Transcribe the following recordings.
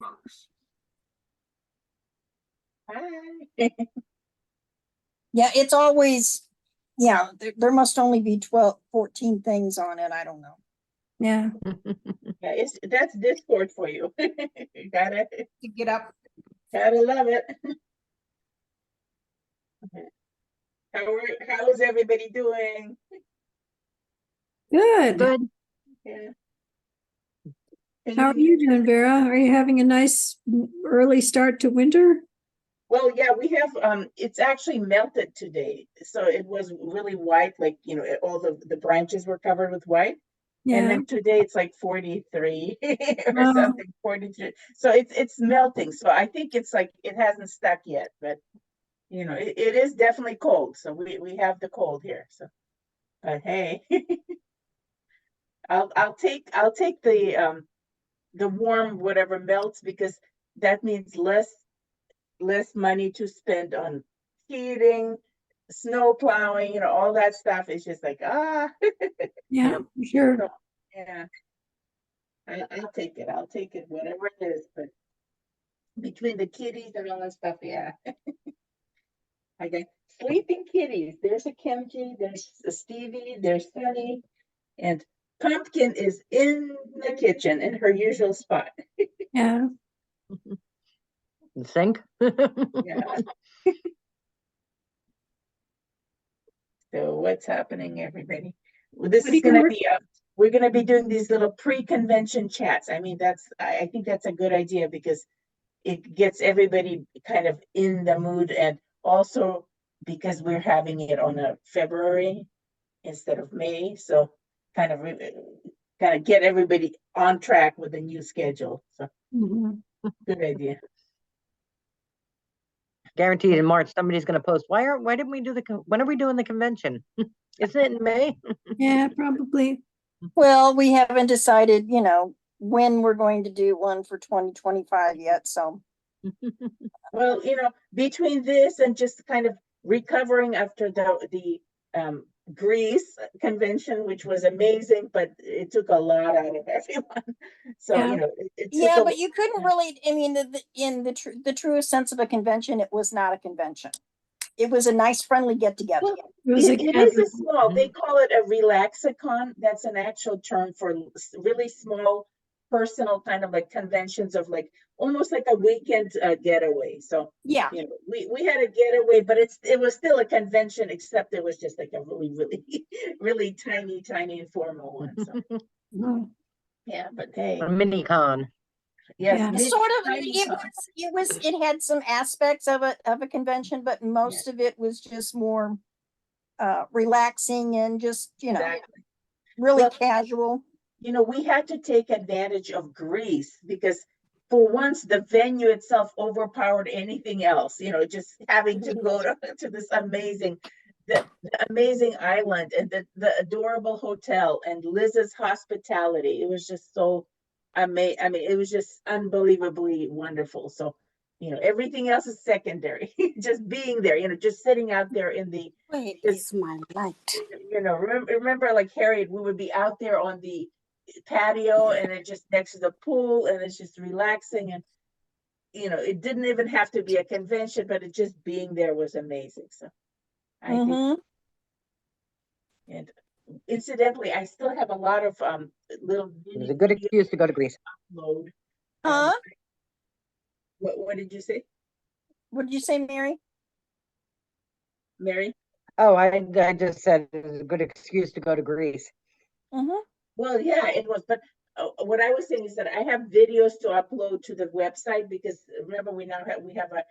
folks. Hi. Yeah, it's always, yeah, there must only be 12, 14 things on it. I don't know. Yeah. Yeah, that's Discord for you. You gotta To get up. love it. How is everybody doing? Good. Good. Yeah. How are you doing, Vera? Are you having a nice early start to winter? Well, yeah, we have, it's actually melted today. So it was really white, like, all the branches were covered with white. And Yeah. then today it's like 43 or Wow. something, 43. So it's melting. So I think it's like, it hasn't stuck yet, but it is definitely cold. So we have the cold here. So, but hey, I'll take the warm whatever melts, because that means less money to spend on heating, snow plowing, all that stuff. Is just like, Yeah, sure. so, yeah. I'll take it, whatever it is. But between the kitties and all that stuff, yeah. I got sleeping kitties. There's a Kimchi, there's a Stevie, there's Sunny, and Pumpkin is in the kitchen in her usual spot. Yeah. The sink. Yeah. So what's happening, everybody? Well, this What is do you gonna work- be we're gonna be doing these little pre-convention chats. I mean, I think that's a good idea, because it gets everybody kind of in the mood, and also because we're having it on a February instead of May, so kind of get everybody on track with the new schedule. So Mhm. good idea. Guaranteed in March somebody's going to post. Why didn't we do when are we doing the convention? Isn't it in May? Yeah, probably. Well, we haven't decided, when we're going to do one for 2025 yet. So, Well, between this and just kind of recovering after the Greece convention, which was amazing, but it took a lot out of everyone. So, Yeah. it took yeah, but you couldn't really, I mean, in the truest sense of a convention, it was not a convention. It was a nice, friendly get together. Well, It was a it is a gathering. small, they call it a relaxicon. That's an actual term for really small personal kind of like conventions of like almost like a weekend getaway. So Yeah. we had a getaway, but it was still a convention, except it was just like a really really tiny informal one. So Mhm. yeah, but hey, A mini con. yes, Yeah. Sort of, tiny con. it had some aspects of a convention, but most of it was just more relaxing and just, Exactly. really Well, casual. We had to take advantage of Greece, because for once the venue itself overpowered anything else, just having to go to this amazing, the amazing island, and the adorable hotel, and Liz's hospitality. It was just so amazing. I mean, it was just unbelievably wonderful. So, everything else is secondary. Just being there, just sitting out there in the, Wait, just, it's my light. remember like Harriet, we would be out there on the patio, and it just next to the pool, and it's just relaxing, and it didn't even have to be a convention, but it just being there was amazing. So I think, and incidentally, I still have a lot of little It was a good excuse to go to Greece. upload. Huh? What did you say, What did you say, Mary? Mary? Oh, I just said it was a good excuse to go to Greece. Well, yeah, it was, but what I was saying is that I have videos to upload to the website, because remember, we have a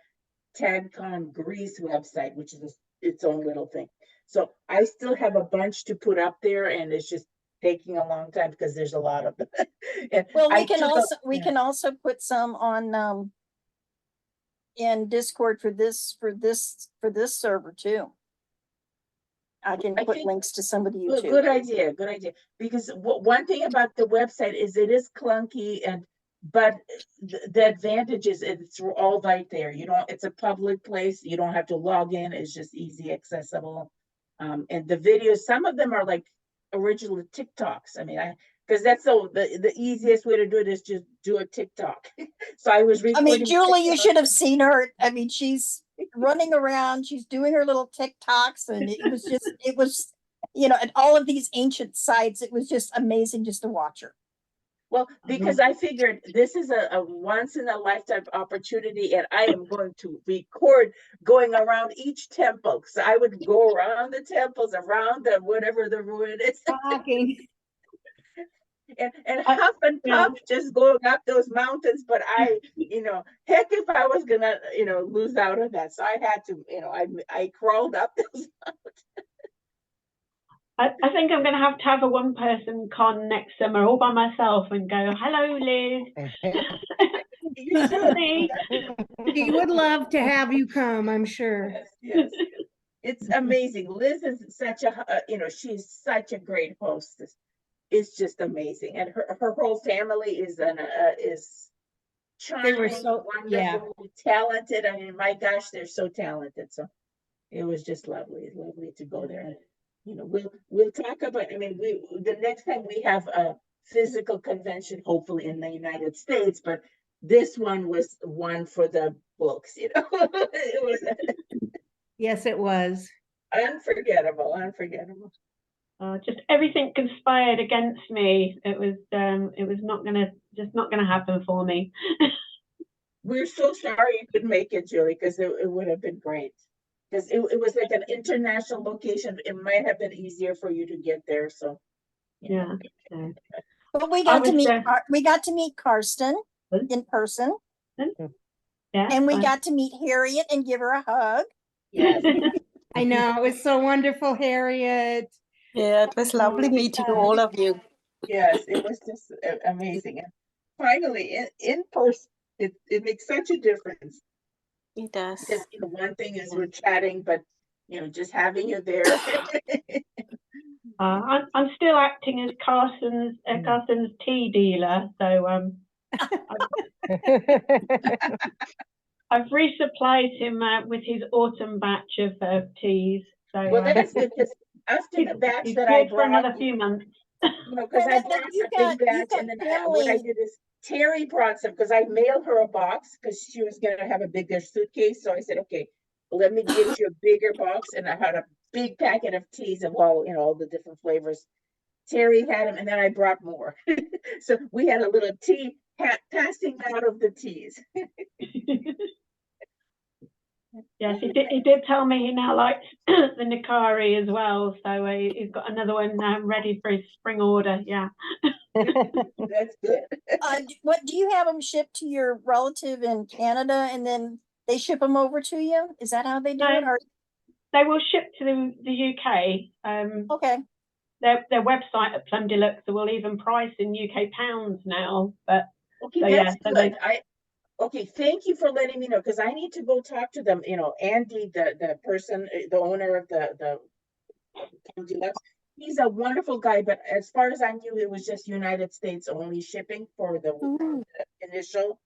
TagCon Greece website, which is its own little thing. So I still have a bunch to put up there, and it's just taking a long time because there's a lot of them. And Well, I can also put some on in Discord for this server too. I can I put think- links to some of the YouTube. Good idea, because one thing about the website is it is clunky, but the advantage is it's all right there. It's a public place. You don't have to log in. It's just easy accessible. And the videos, some of them are like original TikToks. I mean, because that's the easiest way to do it is just do a TikTok. So I was I recording. mean, Julie, you TikTok. should have seen her. I mean, she's running around, she's doing her little TikToks, and it was, at all of these ancient sites, it was just amazing just to watch her. Well, because I figured this is a once in a lifetime opportunity, and I am going to record going around each temple. So I would go around the temples, around the whatever the ruin is, Talking. and huff and puff just going up those mountains. But heck, if I was gonna, lose out on that, so I had to, I crawled up those mountains. I think I'm going to have a one-person con next summer all by myself and go, hello, Liz. You should. He would love to have you come, I'm sure. Yes, yes. It's amazing. Liz is such she's such a great hostess. It's just amazing, and her whole family is charming, They were so wonderful, talented. I mean, my gosh, they're so talented. So it was just lovely to go there. And we'll talk about. I mean, the next time we have a physical convention, hopefully in the United States, but this one was one for the books. It was Yes, it was. unforgettable. Just everything conspired against me. It was not gonna happen for me. We're so sorry you couldn't make it, Julie, because it would have been great. Because it was like an international location. It might have been easier for you to get there. So Yeah. But we got to was, meet Karsten in person, Yeah. and we got to meet Harriet and give her a hug. yes. I know, it was so wonderful, Harriet. Yeah, it was lovely meeting all of you. Yes, it was just amazing. And finally, in person, it makes such a difference. It does. Because one thing is we're chatting, but just having you there. I'm still acting as Carson's tea dealer, so I've resupplied him with his autumn batch of teas. So Well, that's good because after the batch he's that I good for brought, another few months. because I brought You've a got big batch, and then what I did is Terry brought some because I mailed her a box because she was gonna have a bigger suitcase. So I said, okay, let me get you a bigger box, and I had a big packet of teas of all the different flavors. Terry had them, and then I brought more. So we had a little tea passing out of the teas. Yes, he did tell me he now likes the Nikari as well, so he's got another one ready for his spring order. Yeah. That's good. What do you have them shipped to your relative in Canada, and then they ship them over to you? Is that how they do it? Or They will ship to the UK. okay. Their website at Plum Deluxe will even price in UK pounds now. But Okay, so, that's yeah, so good. Okay, thank you for letting me know because I need to go talk to them. Andy, the person, the owner of the Plum Deluxe, he's a wonderful guy. But as far as I knew, it was just United States only shipping for the initial.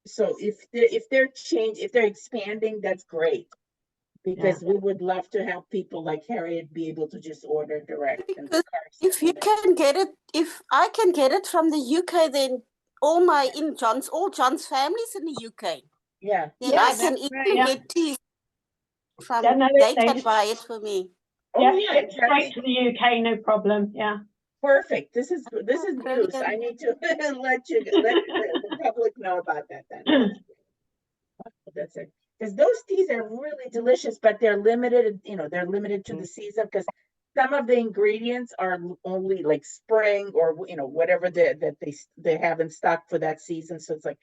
So if they're expanding, that's great. Because we would love to have people like Harriet be able to just order direct. Because if you can get it, if I can get it from the UK, then all John's families in the UK. Yeah. Then I can even get tea from they can buy it for me. Oh, yeah, exactly. straight to the UK, no problem. Yeah. Perfect. This is news. I need to let the public know about that then. That's it. Because those teas are really delicious, but they're limited, they're limited to the season because some of the ingredients are only like spring or whatever that they have in stock for that season. So it's like,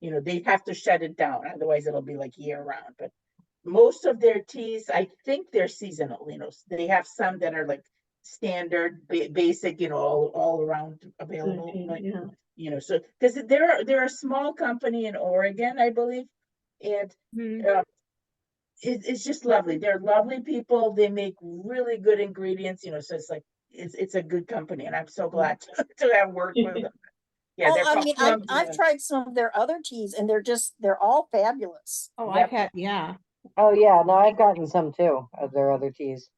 they have to shut it down, otherwise it'll be like year round. But most of their teas, I think they're seasonal, they have some that are like standard, basic, all around available. Yeah. So because they're a small company in Oregon, I believe. And it's just lovely. They're lovely people. They make really good ingredients, so it's like it's a good company, and I'm so glad to have worked with them. Yeah, I mean, I've tried some of their other teas, and they're all fabulous. Oh, I've had, yeah. Oh, yeah, no, I've gotten some too of their other teas.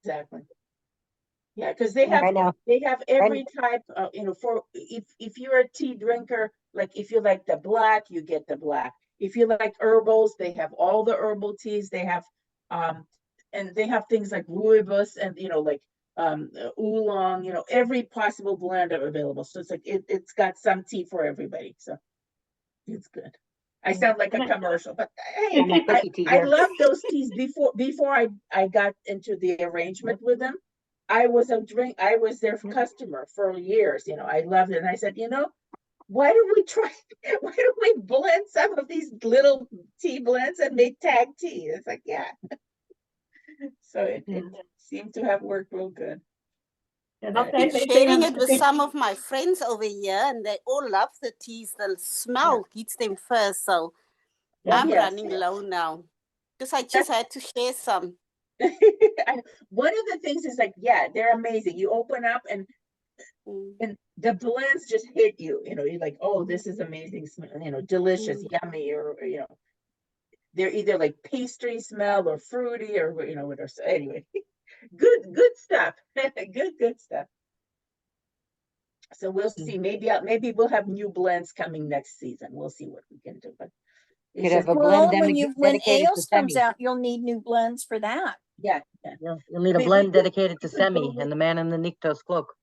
Exactly. Yeah, because they have I know. every type of, for if you're a tea drinker, like if you like the black, you get the black. If you like herbals, they have all the herbal teas. They have and they have things like rooibos and like oolong, every possible blend available. So it's like it's got some tea for everybody. So it's good. I sound like a commercial, but hey, I'm a cookie tea I here. love those teas before I got into the arrangement with them. I was their customer for years, I loved it. And I said, why don't we blend some of these little tea blends and make tag tea? It's like, yeah. So it seemed to have worked real good. Yeah, I've they- been they do sharing have it with good- some of my friends over here, and they all love the teas. The smell hits them first. So I'm Yes, running yes. low now because I just had to share some. One of the things is like, yeah, they're amazing. You open up and the blends just hit you. You're like, oh, this is amazing. Delicious, yummy, or they're either like pastry smell or fruity or whatever. So anyway, good stuff. good stuff. So we'll see. Maybe we'll have new blends coming next season. We'll see what we can do. But Could it's have just, a blend Well, when dedicated to ales comes Semi. out, you'll need new blends for that. yeah. You'll need a blend dedicated to Semi and the man in the Niktos cloak.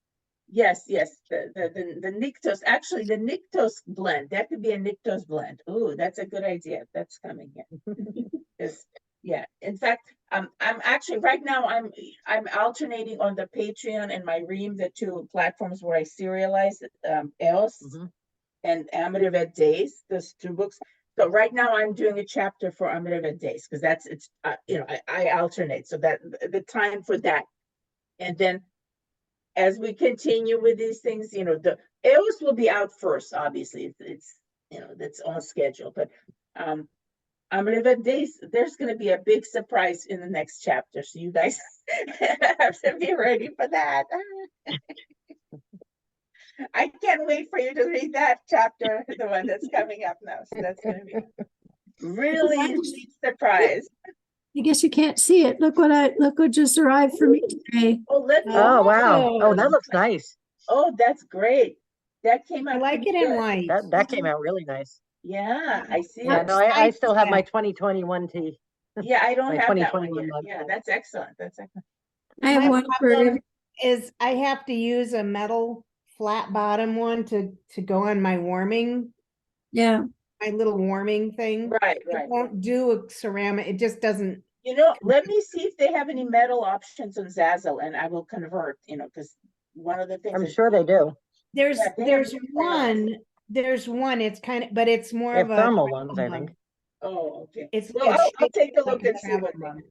Yes. The Niktos, actually the Niktos blend, that could be a Niktos blend. Oh, that's a good idea. That's coming in. Yeah. In fact, I'm actually right now I'm alternating on the Patreon and my Ream, the two platforms where I serialize EOS and Amitavet Days, those two books. So right now I'm doing a chapter for Amitavet Days because I alternate, so that the time for that. And then as we continue with these things, the EOS will be out first, obviously. It's that's on schedule. But Amitavet Days, there's gonna be a big surprise in the next chapter. So you guys have to be ready for that. I can't wait for you to read that chapter, the one that's coming up now. So that's gonna be really a big surprise. I guess you can't see it. Look what just arrived for me today. Oh, let's Oh, wow. Oh, that looks nice. Oh, that's great. That came out. I like pretty it in good. white. That came out really nice. Yeah, I see Yeah, it. no, I still have my 2021 tea. Yeah, I don't my have that one 2021 yet. mug. Yeah, that's excellent. I have My one for problem every, is I have to use a metal flat bottom one to go on my warming, yeah. my little warming thing. Right. It won't do a ceramic. It just doesn't. Let me see if they have any metal options on Zazzle, and I will convert. Because one of the things I'm is, sure they do. There's Yeah, they have there's good products. one. It's kind of, but it's more They of have a thermal travel ones, I mug. think. Oh, okay. It's Well, I'll shaped take a like look a and see what travel mug.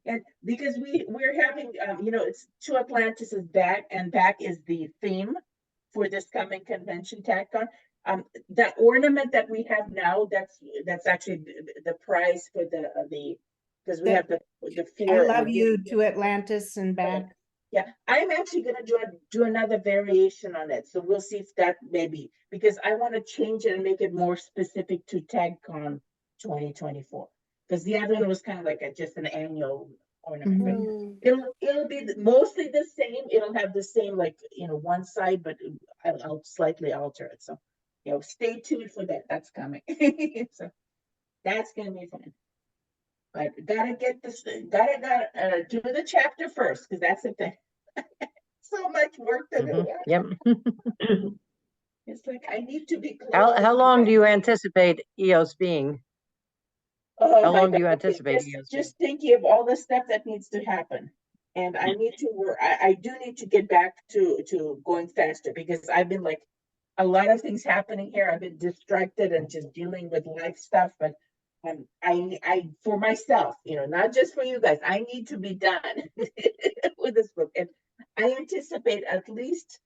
and because we're having it's To Atlantis is Back, and Back is the theme for this coming convention TACCon. That ornament that we have now, that's actually the prize for the because we have the I fear. love you to Atlantis and back. Yeah, I'm actually gonna do another variation on it. So we'll see if that maybe, because I want to change it and make it more specific to TAGCon 2024. Because the other one was kind of like just an annual ornament. But it'll be mostly the same. It'll have the same one side, but I'll slightly alter it. So stay tuned for that. That's coming. So that's gonna be fun. But gotta get this, gotta do the chapter first, because that's the thing. So much work to do. Yep. It's like I need to be close. How long do you anticipate EOS being? Oh How my long do you God, anticipate EOS just thinking of all the stuff that needs to happen. And I need to work. I do need to get back to going faster, because I've been like a lot of things happening here. I've been distracted and just dealing with life stuff, but I for myself, not just for you guys, I need to be done with this book. And I anticipate at least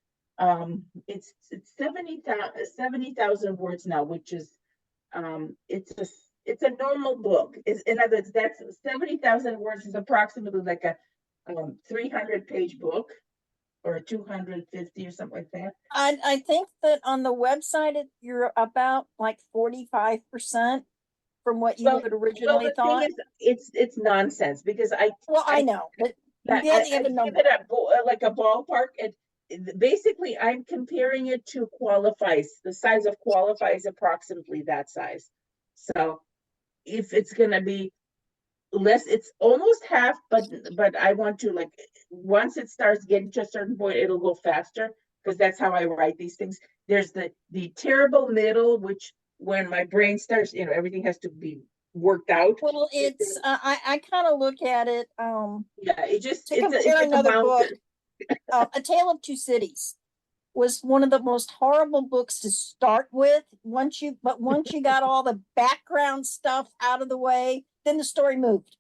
it's 70,000 words now, which is it's a normal book. In other words, that's 70,000 words is approximately like a 300-page book, or 250 or something like that. I think that on the website, you're about like 45% from what you had originally the thought. thing is, it's nonsense, because Well, I know, but Yeah, Yeah, I they have a give number. it like a ballpark. Basically, I'm comparing it to qualifies. The size of qualify is approximately that size. So if it's gonna be less, it's almost half, but I want to like, once it starts getting to a certain point, it'll go faster, because that's how I write these things. There's the terrible middle, which when my brain starts, everything has to be worked out. Well, it's I kind of look at it Yeah, to it's compare like a another book. mountain. A Tale of Two Cities was one of the most horrible books to start with. Once you got all the background stuff out of the way, then the story moved.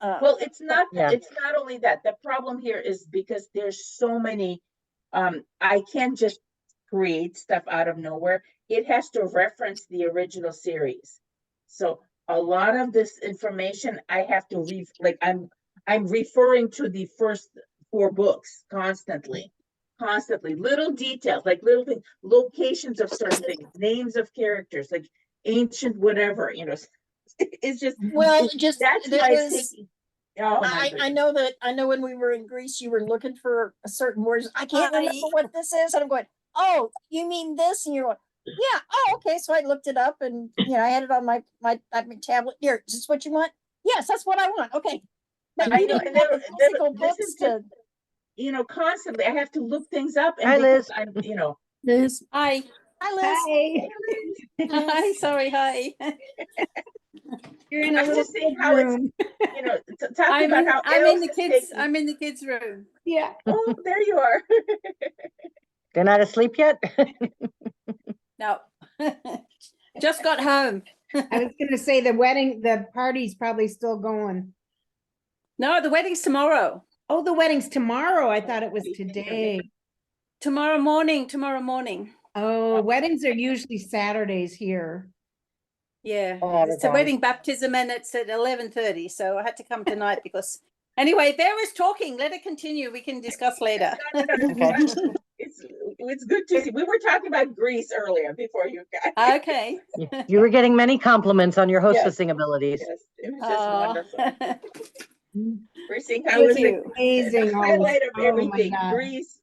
Well, it's not Yeah. only that. The problem here is because there's so many, I can't just create stuff out of nowhere. It has to reference the original series. So a lot of this information I have to I'm referring to the first 4 books constantly. Little details, like little things, locations of certain things, names of characters, like ancient whatever, it's just, Well, just that's there why it's was. taking. Oh my I goodness. know that when we were in Greece, you were looking for a certain words. I can't remember what this is, and I'm going, "Oh, you mean this?" And you're going, "Yeah, oh, okay." So I looked it up, and I had it on my tablet. Here, is this what you want? Yes, that's what I want. Okay, but I you know, didn't and have the physical this books is just, to. constantly I have to look things up, and Hi, because Liz. I'm, Liz, Hi. Hi, Liz. Hi. Hi, sorry, hi. you're in a I'm little just saying kid how it's, room. talking about how I'm else in the is kids, taking. I'm in the kids' room. Yeah. Oh, there you are. They're not asleep yet? No. Just got home. I was gonna say the party's probably still going. No, the wedding's tomorrow. Oh, the wedding's tomorrow. I thought it was today. Tomorrow morning. Oh, weddings are usually Saturdays here. Yeah. Oh, It's a that's wedding baptism and it's at 11:30. So I had to come tonight because anyway, Bear was talking. Let it continue. We can discuss later. No. Okay. It's good to see. We were talking about Greece earlier before you guys. Okay. You were getting many compliments on your Yes. hostessing abilities. Yes, it was just wonderful. We're seeing how It it was was the amazing. highlight of Oh my everything. God. Greece,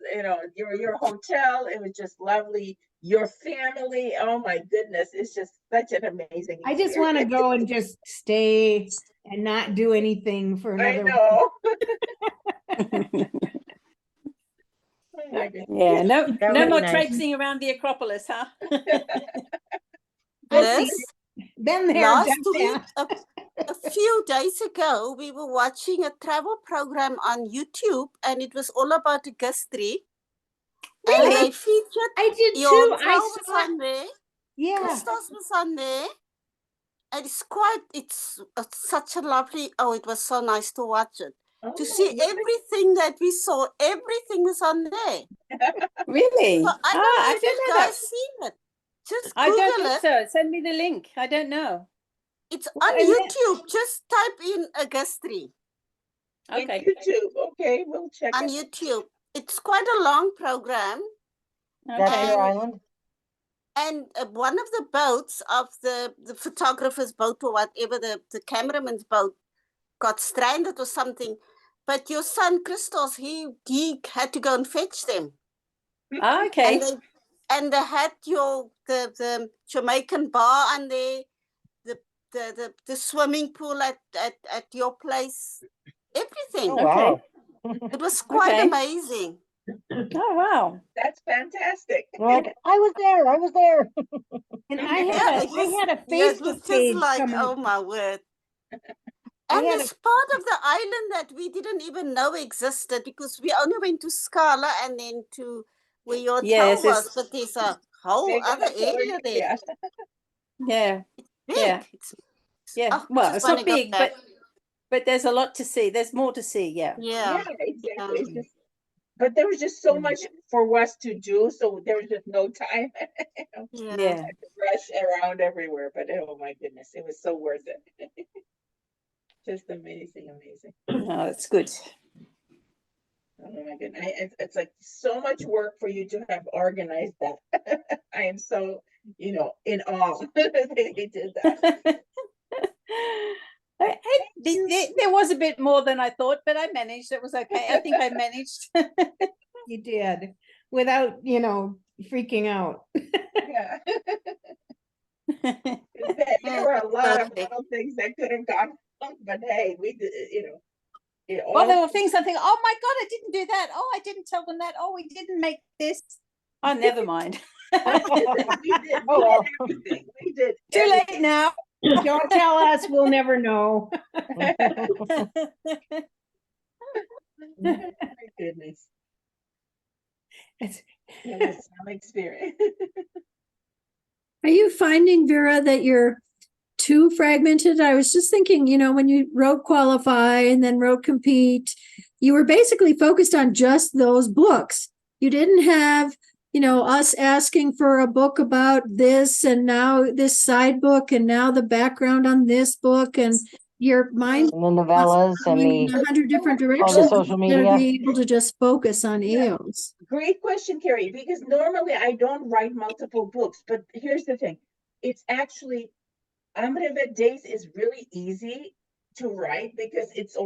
your hotel, it was just lovely. Your family, oh my goodness, it's just such an amazing I just want to experience. go and just stay and not do anything for I another. know. Oh my goodness. Yeah, no That would be more nice. traipsing around the Acropolis, huh? Liz, Been there, last done week, that. a few days ago, we were watching a travel program on YouTube, and it was all about Augusta. And they featured I did your too. hotel I was saw. on there, Yeah. Christos was on there. And it's such a lovely, it was so nice to watch it. To Oh, see yeah. everything that we saw, everything was on there. Really? So I don't know I if don't you know guys that. seen it. Just I don't Google think it. so. Send me the link. I don't know. It's Well, on and then- YouTube. Just type in Augusta Okay. YouTube. Okay, we'll check on it. YouTube. It's quite a long program. That's Okay. your And- island? And one of the boats of the photographer's boat or whatever, the cameraman's boat got stranded or something. But your son, Christos, he had to go and fetch them. Okay. And they had the Jamaican bar on there, the swimming pool at your place, everything. Oh, wow. It was quite Okay. amazing. Oh, wow. That's fantastic. Like, I was there. And I Yeah, had it was, a yeah, it was Facebook just page like, coming. oh my word. I And had there's part of the island that we didn't even know existed because we only went to Scala and then to where your hotel Yes, was, but there's a whole Big other hotel, area there. yeah. Yeah. Big. Yeah. Yeah. I Well, just it's wanna not go big, back. but there's a lot to see. There's more to see. Yeah. Yeah. Exactly. It's just, but there was just so much for us to do, so there was just no time. Yeah. Yeah. To rush around everywhere, but oh my goodness, it was so worth it. Just amazing. No, it's good. Oh my goodness, it's like so much work for you to have organized that. I am so, in awe that they did that. There was a bit more than I thought, but I managed. It was okay. I think I managed. You did, without, freaking out. Yeah. There were a lot of little things that could have gone wrong, but hey, we did, Well, there were things I think, oh my God, I didn't do that. Oh, I didn't tell them that. Oh, we didn't make this. Oh, never mind. we did Oh, well. everything. We did Too late everything. now. Don't tell us, we'll never know. My goodness. It's- It was some experience. Are you finding, Vera, that you're too fragmented? I was just thinking, when you wrote Qualify and then wrote Compete, you were basically focused on just those books. You didn't have, us asking for a book about this and now this side book and now the background on this book, and your mind And the novellas and in the 100 different all directions the social instead of media. being able to just focus on EOS. Great question, Carrie, because normally I don't write multiple books, but here's the thing. It's actually, Unlimited Days is really easy to write because it's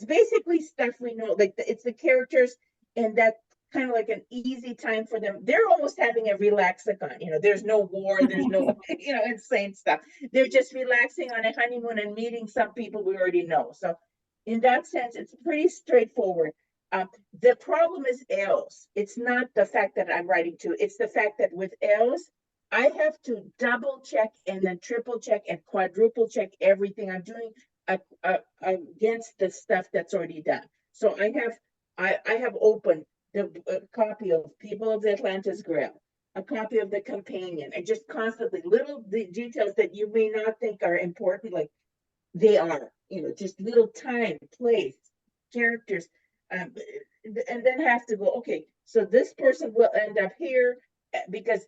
basically stuff we know, like it's the characters, and that kind of like an easy time for them. They're almost having a relaxicon, there's no war, there's no, insane stuff. They're just relaxing on a honeymoon and meeting some people we already know. So in that sense, it's pretty straightforward. The problem is Els. It's not the fact that I'm writing to, it's the fact that with Els, I have to double check and then triple check and quadruple check everything I'm doing against the stuff that's already done. So I have opened the copy of People of the Atlantis Grail, a copy of the Companion, and just constantly little details that you may not think are important, like they are, just little time, place, characters, and then have to go, okay, so this person will end up here because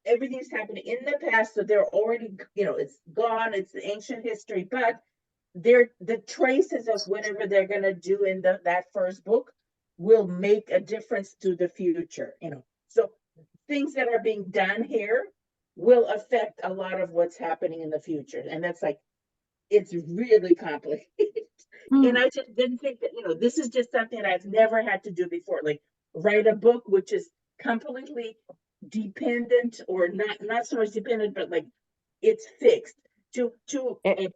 everything's happening in the past, so they're already, it's gone, it's the ancient history, but they're the traces of whatever they're going to do in that first book will make a difference to the future, so things that are being done here will affect a lot of what's happening in the future, and that's like, it's really complicated. And I just didn't think that, this is just something I've never had to do before, like write a book which is completely dependent, or not so much dependent, but like it's fixed. To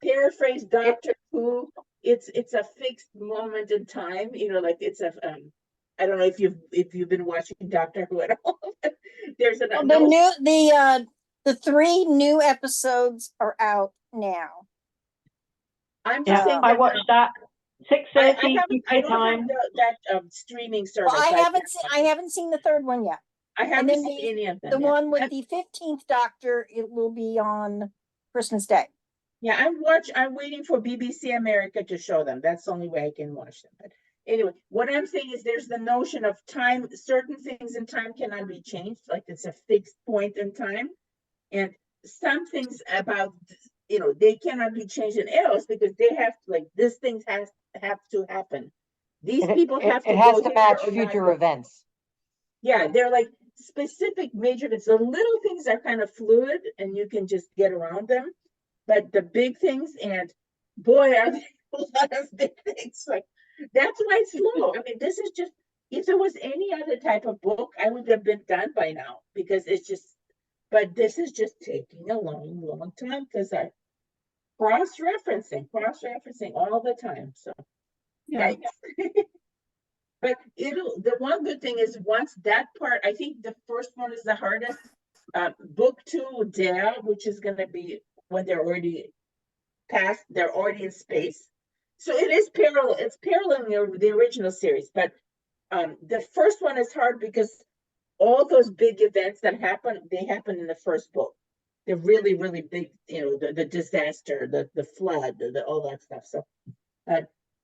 paraphrase Doctor Who, it's a fixed moment in time, like it's a I don't know if you've been watching Doctor Who at all. There's the 3 new episodes are out now. I'm just saying I watched that 6:30 I UK don't time. have that streaming service. Well, I haven't seen the 3rd one yet. I haven't seen any of them. The yet. one with the 15th Doctor, it will be on Christmas Day. Yeah, I'm waiting for BBC America to show them. That's the only way I can watch them. But anyway, what I'm saying is there's the notion of time, certain things in time cannot be changed, like it's a fixed point in time. And some things about, they cannot be changed in Els because they have to, like, this thing have to happen. These people have to it has go to match here or not future go. events. Yeah, they're like specific major, the little things are kind of fluid and you can just get around them. But the big things, and boy, are there a lot of big things. Like, that's why it's slow. I mean, this is just, if it was any other type of book, I would have been done by now because it's just, but this is just taking a long, long time because I cross-referencing all the time. So, yeah. But the one good thing is once that part, I think the first one is the hardest. Book 2, Dare, which is going to be when they're already past, they're already in space. So it is parallel. It's paralleling the original series, but the first one is hard because all those big events that happen, they happen in the first book. They're really, really big, the disaster, the flood, all that stuff. So,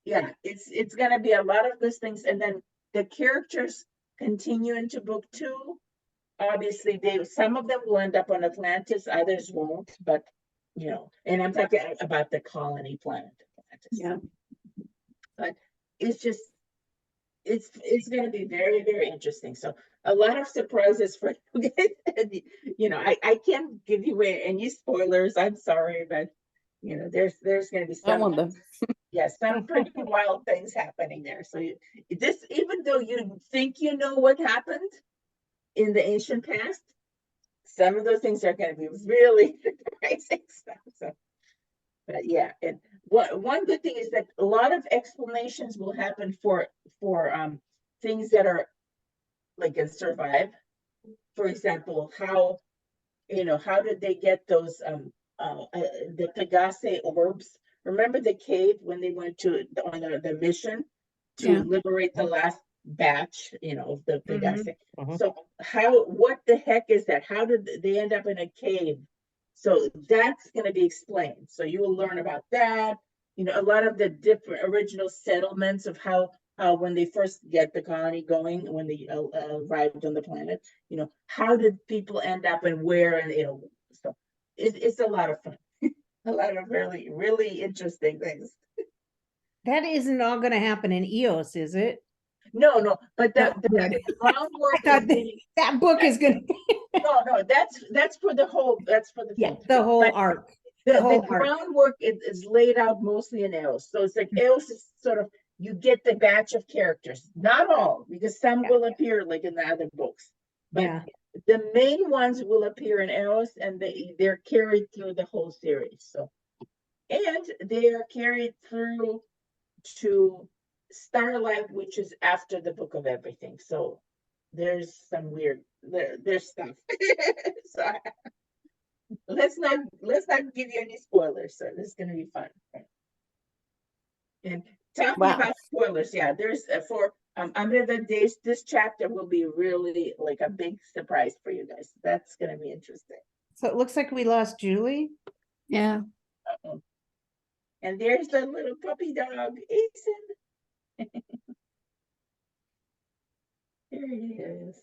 yeah, it's going to be a lot of those things. And then the characters continue into book 2. Obviously, some of them will end up on Atlantis, others won't, but and I'm talking about the colony planet Atlantis. Yeah. But it's just, it's going to be very, very interesting. So a lot of surprises for you guys. I can't give you any spoilers. I'm sorry, but You know, there's going to be I some, want them. yes, some pretty wild things happening there. So this, even though you think you know what happened in the ancient past, some of those things are going to be really surprising stuff. So, but yeah, and one good thing is that a lot of explanations will happen for things that are like can survive. For example, how how did they get those the Pegase orbs? Remember the cave when they went to on the mission to Yeah. liberate the last batch, of the Pegase. Mhm. So what the heck is that? How did they end up in a cave? So that's going to be explained. So you will learn about that. A lot of the different original settlements of how when they first get the colony going, when they arrived on the planet, how did people end up and where, and so it's a lot of fun. A lot of really, really interesting things. That isn't all gonna happen in EOS, is it? No, but No, the good. groundwork I thought is that, really, that book is gonna, no, that's for the whole, that's for the yeah, full. the whole But arc. the whole arc. groundwork is laid out mostly in EOS. So it's like EOS is sort of, you get the batch of characters, not all, because some will appear like in the other books. But Yeah. the main ones will appear in EOS, and they're carried through the whole series. So, and they are carried through to Starlight, which is after the Book of Everything. So there's some weird there's stuff. So let's not give you any spoilers. So this is gonna be fun. And talking Wow. about spoilers, yeah, there's for Amrita Days, this chapter will be really like a big surprise for you guys. That's gonna be interesting. So it looks like we lost Julie. Yeah. Uh-oh. And there's the little puppy dog, Asen. There he is.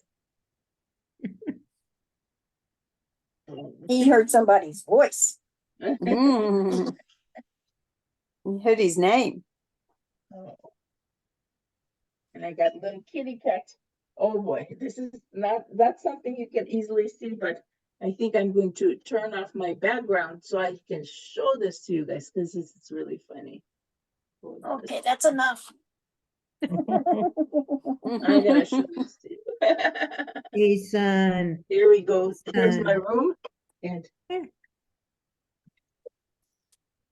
He heard somebody's voice. Mm. You heard his name. Oh. And I got little kitty cat. Oh boy, this is not something you can easily see, but I think I'm going to turn off my background so I can show this to you guys because it's really funny. Hold on a Okay, that's enough. I'm gonna show this to you. Hey, son. Here we go. Here's my Son. room. And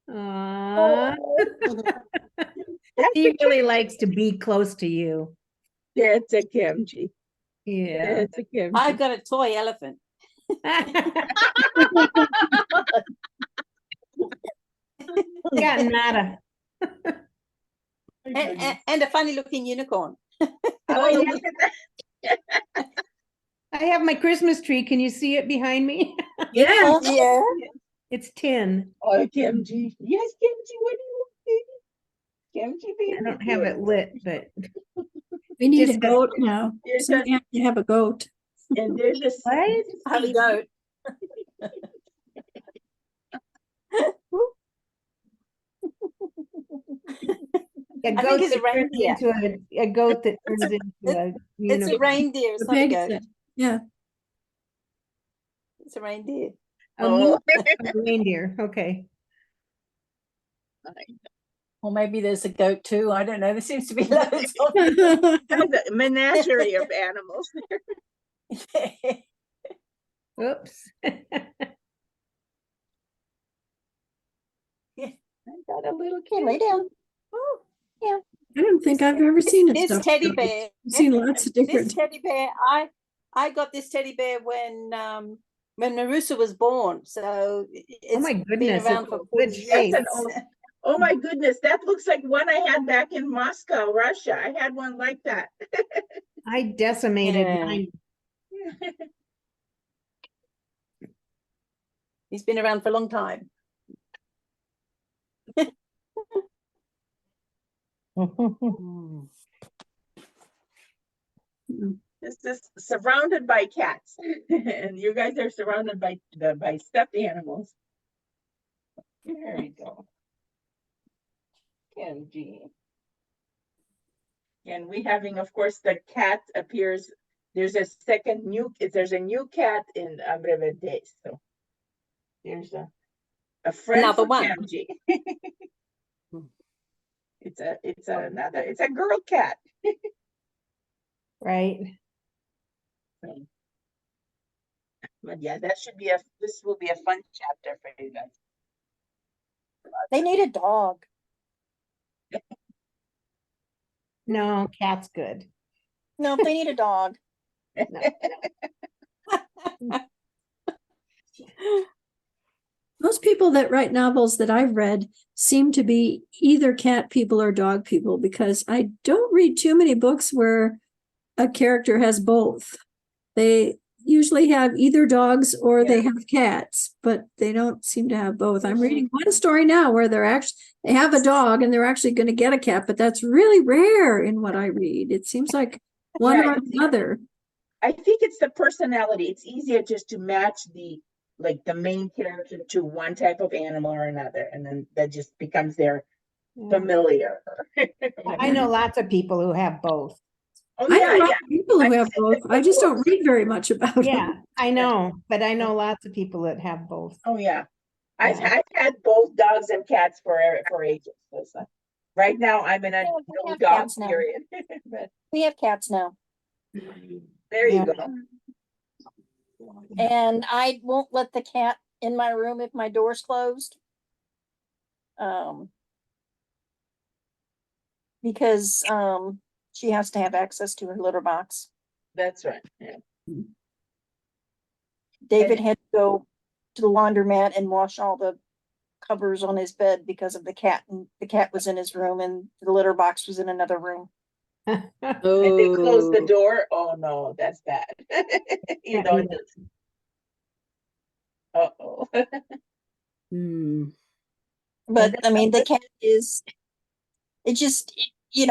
Aww. that's He really likes to be close to you. that's a Kimchi. Yeah. That's a Kimchi. I've got a toy elephant. Got nada. And a funny looking unicorn. Oh, yeah. I have my Christmas tree. Can you see it behind me? Yeah. Yeah. It's tin. Oh, Kimchi. Yes, Kimchi. What do you want, baby? Kimchi, baby. I don't have it lit, but We need a Just- goat now. There's Somebody has to have a goat. And there's this. What? I have a goat. A I think goat it's a that turns reindeer. into a goat that turns into a It's a unicorn. reindeer. It's The not a pig goat. said, yeah. It's a reindeer. A Oh. moose of a reindeer. Okay. Or maybe there's a goat too. I don't know. There seems to be loads of That's a menagerie of animals. them. Oops. I got a little Okay, lay down. I don't think I've ever seen it. This teddy bear. I've seen lots of This different. teddy bear. I got this teddy bear when Marusa was born. So it's my been goodness, around it's for a 40 good years. shape. That's an old- Oh my goodness, that looks like one I had back in Moscow, Russia. I had one like that. I decimated Yeah. mine. He's been around for a long time. This is surrounded by cats. And you guys are surrounded by stuffed animals. There we go. Kenji. And we having, of course, the cat appears. There's a there's a new cat in Breve Days. So there's A friend Another for one. Camji. It's a girl cat. Right. But yeah, this will be a fun chapter for you guys. They need a dog. No, cat's good. No, they need a dog. Most people that write novels that I've read seem to be either cat people or dog people, because I don't read too many books where a character has both. They usually have either dogs or they have cats, but they don't seem to have both. I'm reading one story now where they have a dog and they're actually going to get a cat, but that's really rare in what I read. It seems like one or the other. I think it's the personality. It's easier just to match the main character to one type of animal or another, and then that just becomes their familiar. I know lots of people who have both. Oh I yeah, know yeah. lots of people who have both. I just don't read very much about Yeah, them. I know, but I know lots of people that have both. Oh yeah. I've Yeah. had both dogs and cats for ages. So it's like, right now I'm in a Yeah, we no have dog cats now. period. But We have cats now. there you Yeah. go. And I won't let the cat in my room if my door's closed. Because she has to have access to her litter box. That's right. Yeah. David had to go to the laundromat and wash all the covers on his bed because of the cat, and the cat was in his room and the litter box was in another room. And they close the door. Oh no, that's bad. You know, uh-oh. But I mean, the cat is, it just, you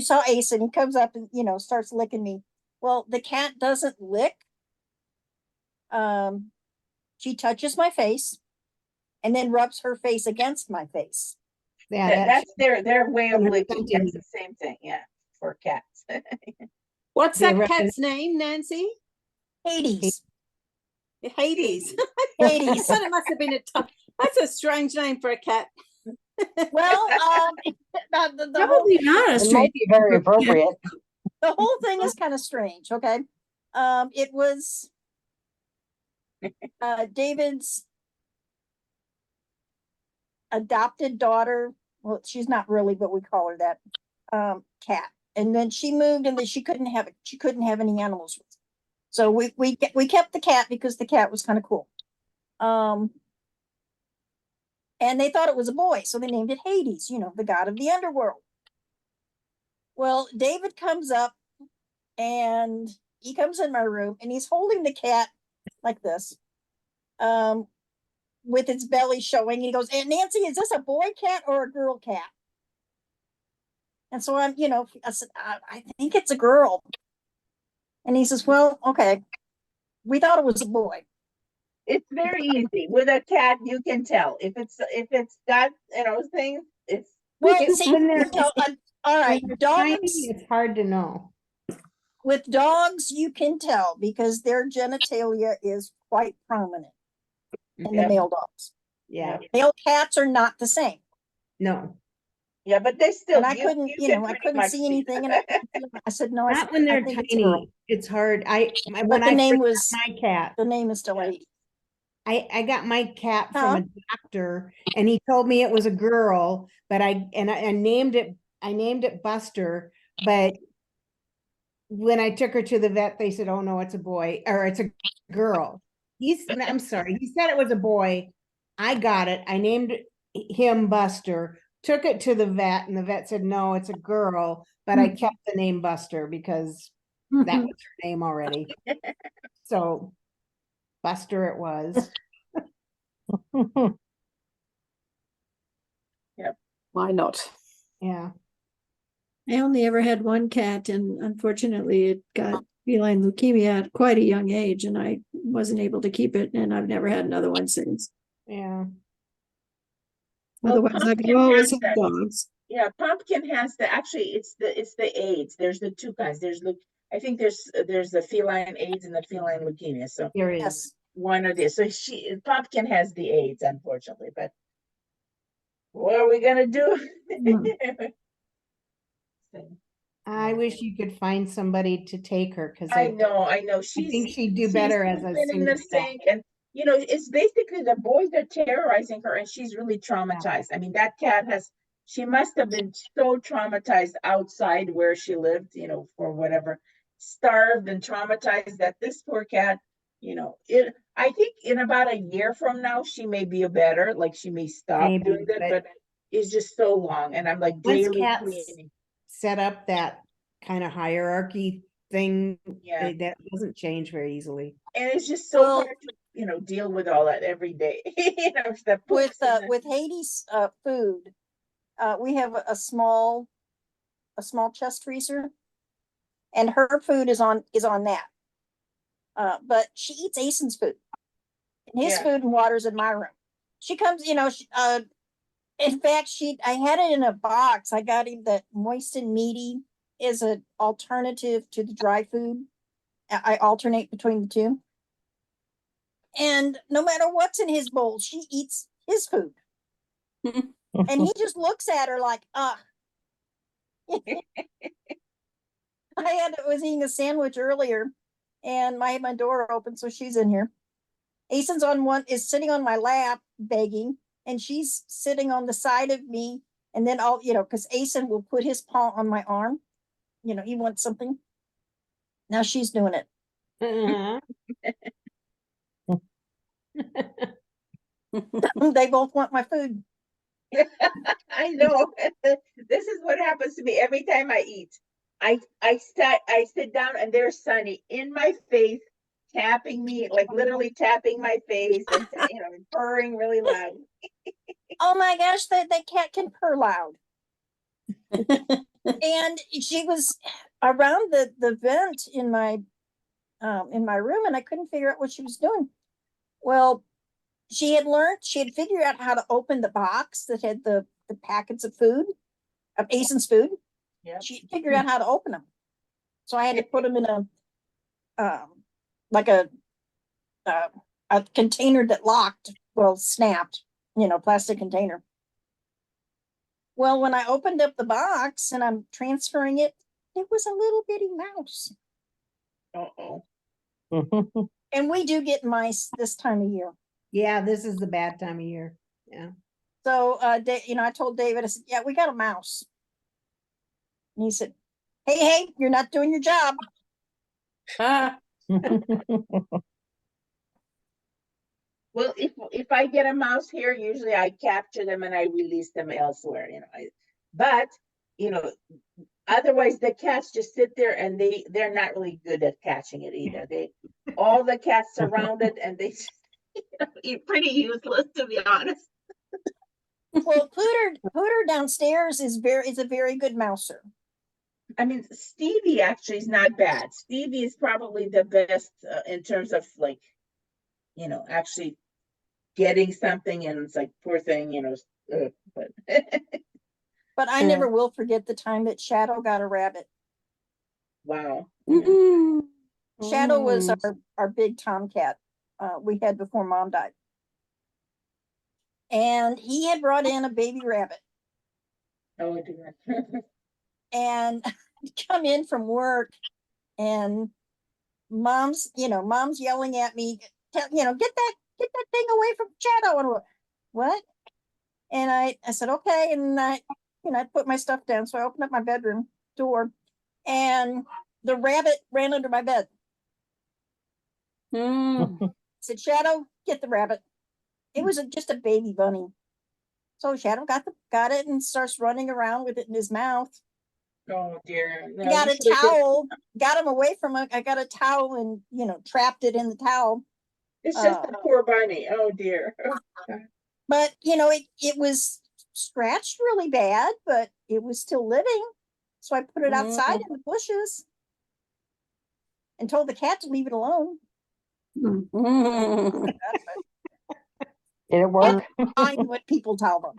saw Ace and he comes up and, starts licking me. Well, the cat doesn't lick. She touches my face and then rubs her face against my face. Yeah, That's their way of licking. hunting. That's the same thing, yeah, for cats. What's They that rub cat's name, Nancy? Hades. Hades. Hades. But it must have been that's a strange name for a cat. Well, Probably not a It strange. might be very appropriate. the whole thing is kind of strange. Okay. It was David's adopted daughter. Well, she's not really, but we call her that. Cat. And then she moved, and then she couldn't have any animals with. So we kept the cat because the cat was kind of cool. And they thought it was a boy, so they named it Hades, the god of the underworld. Well, David comes up and he comes in my room and he's holding the cat like this, with its belly showing. And he goes, "Aunt Nancy, is this a boy cat or a girl cat?" And so I said, I think it's a girl. And he says, "Well, okay. We thought it was a boy." It's very easy. With a cat, you can tell. If it's got, things, it's Well, It's see, when they're- all right, when they're dogs. tiny, it's hard to know. With dogs, you can tell because their genitalia is quite prominent in the male dogs. Yeah, Male cats are not the same. no, yeah, but they still. And I couldn't, can I pretty couldn't much see anything. And I said, "No, I not when they're think it's a girl." tiny. It's hard. But When the I name first was, got my cat, the name is still Hades. I got my cat Huh? from a doctor, and he told me it was a girl, but I named it Buster, but when I took her to the vet, they said, "Oh no, it's a boy, or it's a girl." I'm sorry, he said it was a boy. I got it. I named him Buster, took it to the vet, and the vet said, "No, it's a girl," but I kept the name Buster because that was her name already. So Buster it was. Why not? Yeah. I only ever had one cat, and unfortunately it got feline leukemia at quite a young age, and I wasn't able to keep it, and I've never had another one since. Yeah. Well, Otherwise, I could Pumpkin always has have that. dogs. Yeah, Pumpkin has it's the AIDS. There's the two kinds. I think there's the feline AIDS and the feline leukemia. So There is. Yes. one or this. So Pumpkin has the AIDS, unfortunately, but what are we gonna do? I wish you could find somebody to take her because I know. I think she'd do better as a sleeping in the single dad. sink, and it's basically the boys are terrorizing her, and she's really traumatized. I mean, that cat she must have been so traumatized outside where she lived, for whatever, starved and traumatized that this poor cat, I think in about a year from now, she may be better, like she may stop Maybe, doing that, but it's just so long. And I'm like once daily cats cleaning. set up that kind of hierarchy thing, Yeah. that doesn't change very easily. And it's just so Well- hard to, deal with all that every day. The With poops and the- with Hades food, we have a small chest freezer, and her food is on that. But she eats Aisen's food, and his Yeah. food and water's in my room. She comes, in fact, I had it in a box. I got him that moist and meaty is an alternative to the dry food. I alternate between the two. And no matter what's in his bowl, she eats his food. And he just looks at her like, I was eating a sandwich earlier and I had my door open, so she's in here. Aisen's is sitting on my lap begging, and she's sitting on the side of me. And then because Asen will put his paw on my arm. He wants something. Now she's doing it. They both want my food. I know. This is what happens to me every time I eat. I sit down and there's Sunny in my face, tapping me, like literally tapping my face and and purring really loud. Oh my gosh, that cat can purr loud. And she was around the vent in my room, and I couldn't figure out what she was doing. Well, she had figured out how to open the box that had the packets of food, of Aisen's food. Yeah. She figured out how to open them. So I had to put them in like a container that locked, snapped, plastic container. Well, when I opened up the box and I'm transferring it, it was a little bitty mouse. Uh-oh. And we do get mice this time of year. Yeah, this is the bad time of year. Yeah. So, I told David, I said, yeah, we got a mouse. And he said, hey, you're not doing your job. Well, if I get a mouse here, usually I capture them and I release them elsewhere, but otherwise the cats just sit there and they're not really good at catching it either. All the cats surround it and they pretty useless, to be honest. Well, Pooter downstairs is a very good mouser. I mean, Stevie actually is not bad. Stevie is probably the best in terms of actually getting something, and it's like, poor thing, but But I never will forget the time that Shadow got a rabbit. wow. Shadow was our big tomcat we had before Mom died. And he had brought in a baby rabbit. Oh dear. And come in from work, and mom's yelling at me, get that thing away from Shadow. And what? And I said, okay. And I put my stuff down. So I opened up my bedroom door, and the rabbit ran under my bed. I said, Shadow, get the rabbit. It was just a baby bunny. So Shadow got it and starts running around with it in his mouth. Oh dear. No, I got a towel, got him away from it. I got a towel and trapped it in the towel. It's just a poor bunny. Oh dear. But it was scratched really bad, but it was still living. So I put it outside in the bushes and told the cat to leave it alone. Did it work? Mind what people tell them.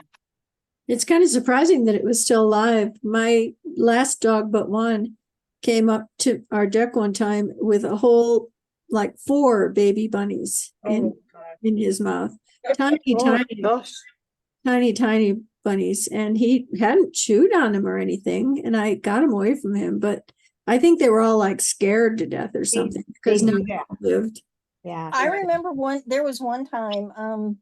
It's kind of surprising that it was still alive. My last dog but one came up to our deck one time with a whole like 4 baby bunnies Oh, God. in his mouth. Tiny, Oh, tiny, gosh. tiny bunnies. And he hadn't chewed on them or anything. And I got them away from him, but I think they were all like scared to death or something because they now do they that. lived. Yeah. I remember there was one time,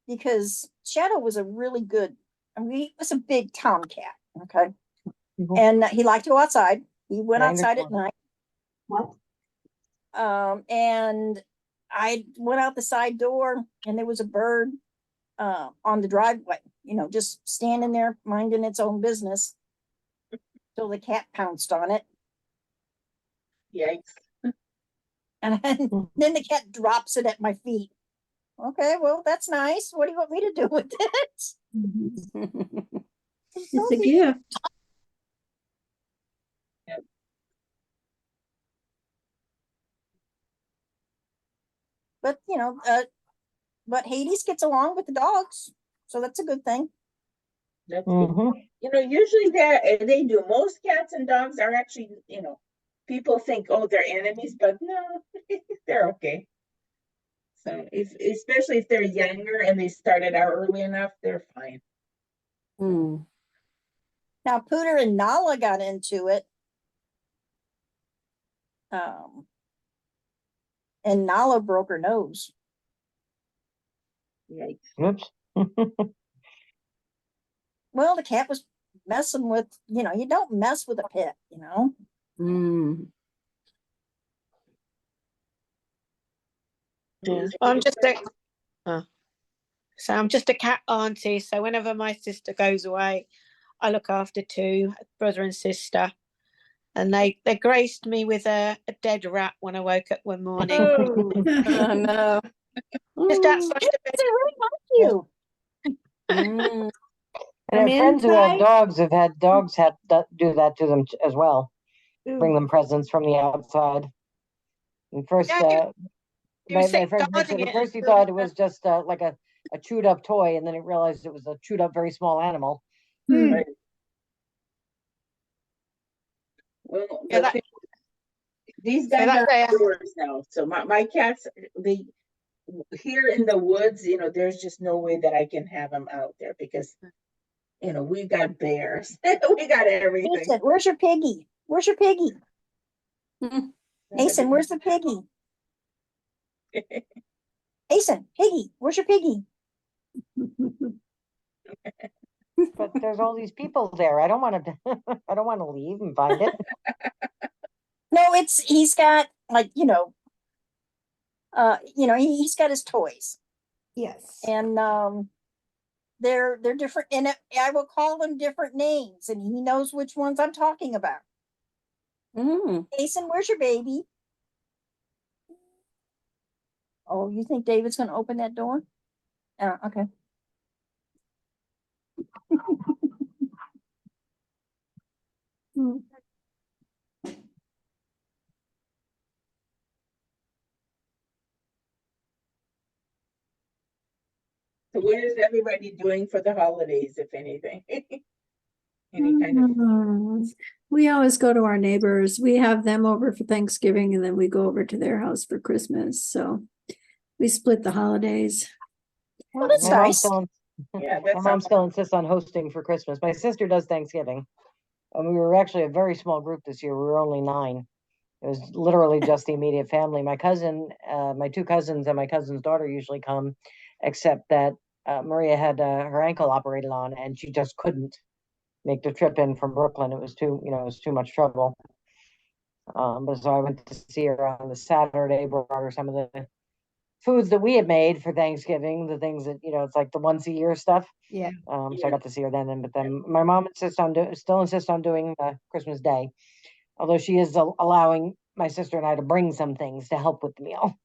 because Shadow was a really good, I mean, he was a big tomcat, okay? Mhm. And he liked to go outside. He went I outside at understand. night. And I went out the side door and there was a bird on the driveway, just standing there minding its own business till the cat pounced on it. Yikes. And then the cat drops it at my feet. Okay, well, that's nice. What do you want me to do with it? Mhm. It's a gift. But but Hades gets along with the dogs, so that's a good thing. That's good. Mhm. Usually they do. Most cats and dogs are actually, people think, oh, they're enemies, but no, they're okay. So especially if they're younger and they started out early enough, they're fine. Now Pooter and Nala got into it. And Nala broke her nose. Yikes. Oops. Well, the cat was messing with, you don't mess with a pet, Yeah. I'm just so I'm just a cat auntie. So whenever my sister goes away, I look after 2, brother and sister. And they graced me with a dead rat when I woke up one morning. Oh, oh no. Just outside the bed. They really like you. And I From have friends who have inside? dogs have had dogs do that to them as well. Bring Ooh. them presents from the outside. And first, Yeah, he was my sitting friend guarding mentioned at it first he and- thought it was just like a chewed up toy, and then it realized it was a chewed up very small animal. Hmm. Right. Well, Yeah, that- these so guys that are day, outdoors now. So my cats, they here in the woods, there's just no way that I can have them out there because, we got bears, we got everything. Mason, where's your piggy? Where's your piggy? Mason, where's the piggy? Mason, piggy, where's your piggy? But there's all these people there. I don't want to. I don't want to leave and find it. No, he's got like, he's got his toys. Yes. And they're different, and I will call them different names, and he knows which ones I'm talking about. Mason, where's your baby? Oh, you think David's going to open that door? Okay. Hmm. So what is everybody doing for the holidays, if anything? Any kind of We always go to our neighbors. We have them over for Thanksgiving and then we go over to their house for Christmas. So we split the holidays. Well, that's My mom nice. still, yeah, my that's mom still insists on hosting for Christmas. My sister does Thanksgiving. And we were actually a very small group this year. We were only 9. It was literally just the immediate family. My cousin, my 2 cousins and my cousin's daughter usually come, except that Maria had her ankle operated on and she just couldn't make the trip in from Brooklyn. It was too much trouble. But so I went to see her on the Saturday, brought her some of the foods that we had made for Thanksgiving, the things that, it's like the once a year stuff. Yeah. So I got to see her then, but then my mom still insists on doing Christmas Day, although she is allowing my sister and I to bring some things to help with the meal.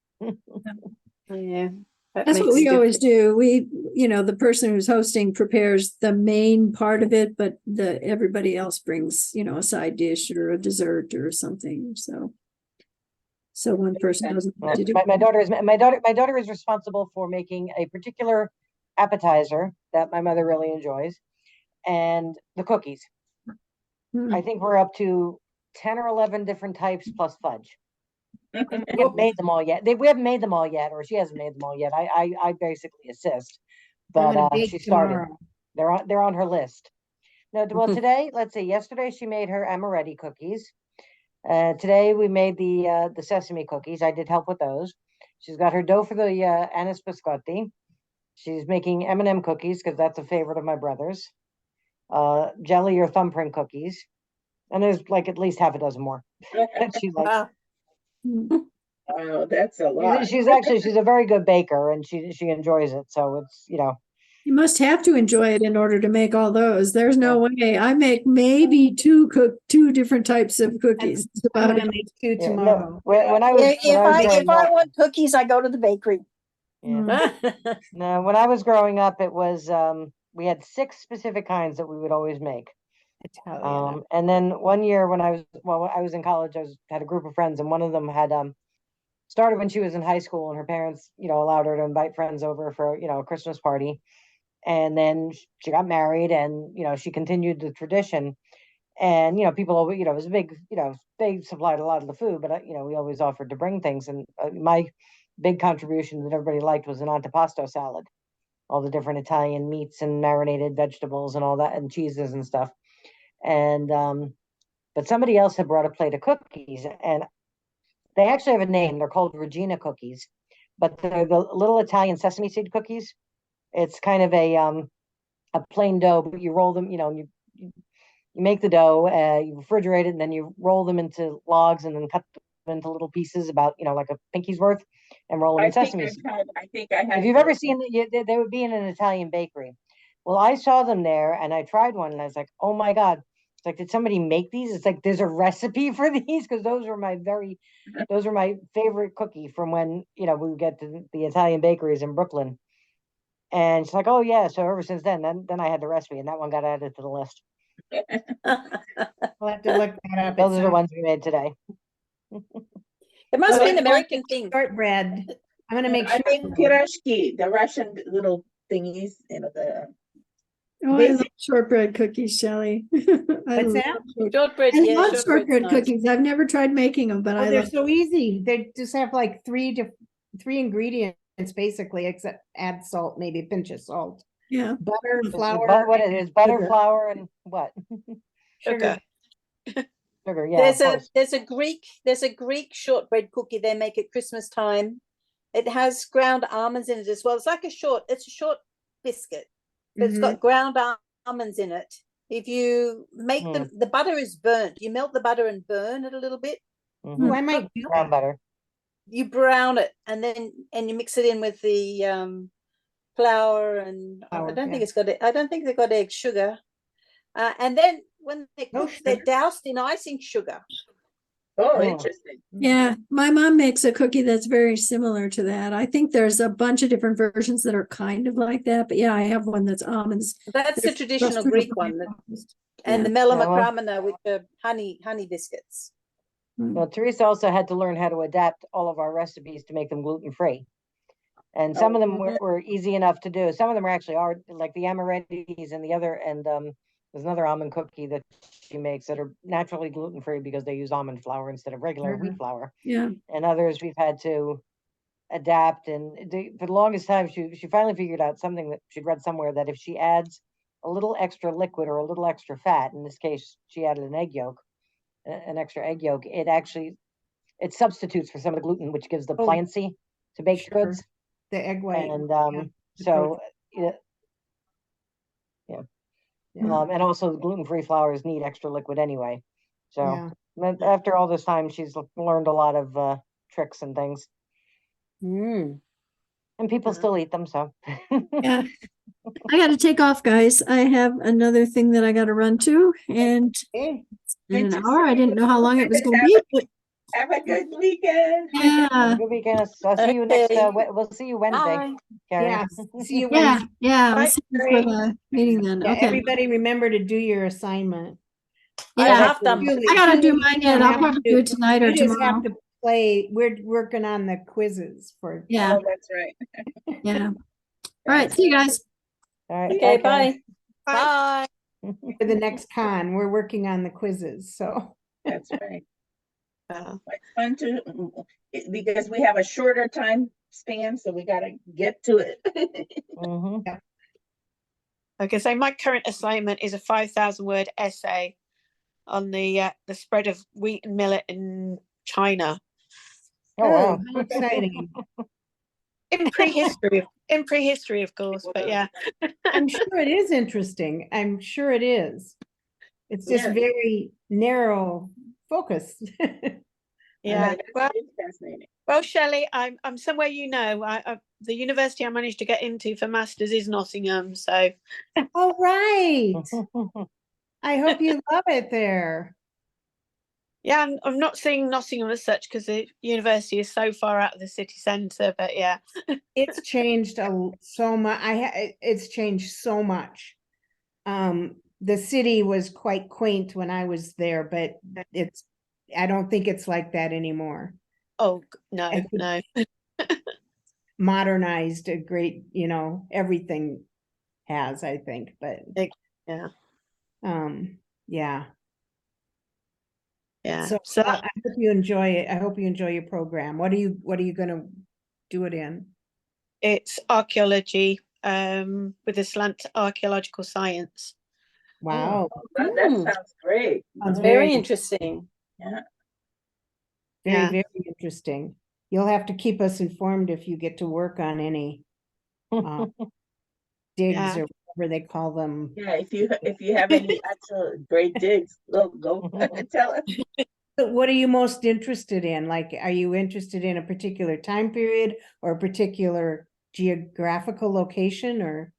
Yeah. That's what we always do. We, the person who's hosting prepares the main part of it, but everybody else brings, a side dish or a dessert or something. So one person doesn't need to do. My daughter is responsible for making a particular appetizer that my mother really enjoys, and the cookies. Hmm. I think we're up to 10 or 11 different types plus fudge. We haven't made them all yet. We haven't made them all yet, or she hasn't made them all yet. I basically assist, I'm but gonna bake she started. tomorrow. They're on her list. No, well, today, let's see. Yesterday she made her amaretti cookies. Today we made the sesame cookies. I did help with those. She's got her dough for the anise biscotti. She's making M&M cookies because that's a favorite of my brother's. Jelly or thumbprint cookies, and there's like at least half a dozen more that she likes. Wow. Oh, that's a lot. She's a very good baker, and she enjoys it. So it's You must have to enjoy it in order to make all those. There's no way. I make maybe two different types of cookies. That's I'm about gonna it. make two yeah, tomorrow. when I was If growing I up, want cookies, I go to the bakery. yeah. No, when I was growing up, it was we had 6 specific kinds that we would always make. Italian. And then one year when I was in college, had a group of friends, and one of them had started when she was in high school, and her parents, allowed her to invite friends over for, a Christmas party. And then she got married, and, she continued the tradition. And, people, it was a big, they supplied a lot of the food, but, we always offered to bring things. And my big contribution that everybody liked was an antipasto salad, all the different Italian meats and marinated vegetables and all that, and cheeses and stuff. And, but somebody else had brought a plate of cookies, and they actually have a name. They're called Regina cookies, but they're the little Italian sesame seed cookies. It's kind of a plain dough, but you roll them, and you make the dough, you refrigerate it, and then you roll them into logs and then cut them into little pieces about, like a pinky's worth, and roll them in sesame seed. I think I had. If you've ever seen it, they would be in an Italian bakery. Well, I saw them there, and I tried one, and I was like, oh my God. It's like, did somebody make these? It's like, there's a recipe for these, because those were my favorite cookie from when, we would get to the Italian bakeries in Brooklyn. And she's like, oh yeah. So ever since then I had the recipe, and that one got added to the list. I'll have to look that up. Those are the ones we made today. It must be an American thing. Shortbread. I'm gonna make I sure. make pirashki, the Russian little thingies, the. Oh, I love shortbread cookies, Shelley. What's that? Shortbread, I yeah, love shortbread's shortbread nice. cookies. I've never tried making them, but Oh, I they're love. so easy. They just have like three ingredients basically, except add salt, maybe a pinch of salt, Yeah. butter, flour. What it is? Butter, sugar. flour, and what? Sugar. Sugar. Yeah. There's a Greek shortbread cookie they make at Christmas time. It has ground almonds in it as well. It's a short biscuit, but it's got ground almonds in it. If you make the butter is burnt. You melt the butter and burn it a little bit. Ooh, I might do Brown that. butter. You brown it, and then you mix it in with the flour, and I Flour, don't think yeah. it's got it. I don't think they've got egg sugar. And then when they No cook, they're sugar. doused in icing sugar. Oh, interesting. Yeah, my mom makes a cookie that's very similar to that. I think there's a bunch of different versions that are kind of like that, but yeah, I have one that's almonds. That's the traditional Fruit Greek one, and Yeah. the melamacramina, which are honey biscuits. Well, Teresa also had to learn how to adapt all of our recipes to make them gluten-free. And some of them were easy enough to do. Some of them actually are, like the amarettis and the other, and there's another almond cookie that she makes that are naturally gluten-free because they use almond flour instead of regular wheat flour. Yeah. And others we've had to adapt. And for the longest time, she finally figured out something that she'd read somewhere, that if she adds a little extra liquid or a little extra fat, in this case, she added an extra egg yolk, it substitutes for some of the gluten, which gives the pliancy to baked Sure. goods. The egg white. And the so protein. yeah. Yeah. And also the gluten-free flours need extra liquid anyway. So Yeah. after all this time, she's learned a lot of tricks and things, and people still eat them. So Yeah. I got to take off, guys. I have another thing that I got to run to, and Okay. in an hour. I didn't know how long it was going to be. But Have a good weekend. yeah. good weekend. I'll see you next. Okay. We'll see you Wednesday. Bye. Karen. Yeah. See you Yeah. Wednesday. Yeah. Bye, We'll see you for the meeting then. Yeah, Okay. everybody remember to do your assignment. I Yeah. have done. Julie, I got to do Julie, mine you yet. don't I'll have probably to do it tonight or You just tomorrow. have to play. We're working on the quizzes for. Yeah. Oh, that's right. Yeah. All right. See you guys. All right. Okay, Karen. bye. For the next con, we're working on the quizzes, so. That's right. It's fun to, because we have a shorter time span, so we gotta get to it. Mhm. Like I say, my current assignment is a 5,000 word essay on the spread of wheat and millet in China Oh, wow. How exciting. in prehistory, of course. But yeah, I'm sure it is interesting. I'm sure it is. It's just Yeah. very narrow focus. yeah. It's fascinating. Well, Shelley, I'm somewhere the university I managed to get into for masters is Nottingham. So All right. I hope you love it there. yeah, I'm not seeing Nottingham as such because the university is so far out of the city centre. But yeah, It's changed so much. It's changed so much. The city was quite quaint when I was there, but I don't think it's like that anymore. oh no, I think no. modernized a great, everything has, I think, but Yeah, yeah. yeah. So So I hope you enjoy it. I hope you enjoy your program. What are you gonna do it in? it's archaeology with a slant to archaeological science. Wow. That sounds great. Sounds Very interesting. Yeah. Yeah. very interesting. You'll have to keep us informed if you get to work on any digs Yeah. or whatever they call them. Yeah, if you have any actual great digs, go tell us. So what are you most interested in? Like, are you interested in a particular time period or a particular geographical location, or?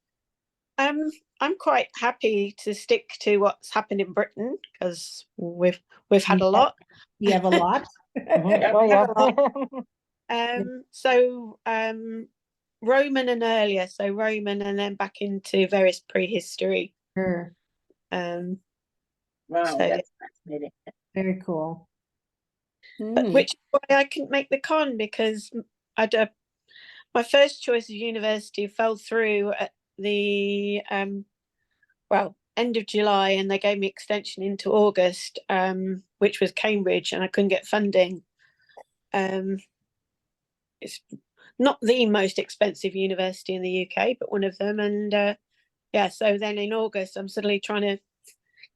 I'm quite happy to stick to what's happened in Britain because we've had a lot. You have a lot? Mhm. Oh, yeah. So Roman and earlier, so Roman and then back into various prehistory. Sure. Um, Wow, so, that's fascinating. Very cool. which is why I couldn't make the con because my first choice of university fell through at the end of July, and they gave me extension into August, which was Cambridge, and I couldn't get funding. It's not the most expensive university in the UK, but one of them. And so then in August, I'm suddenly trying to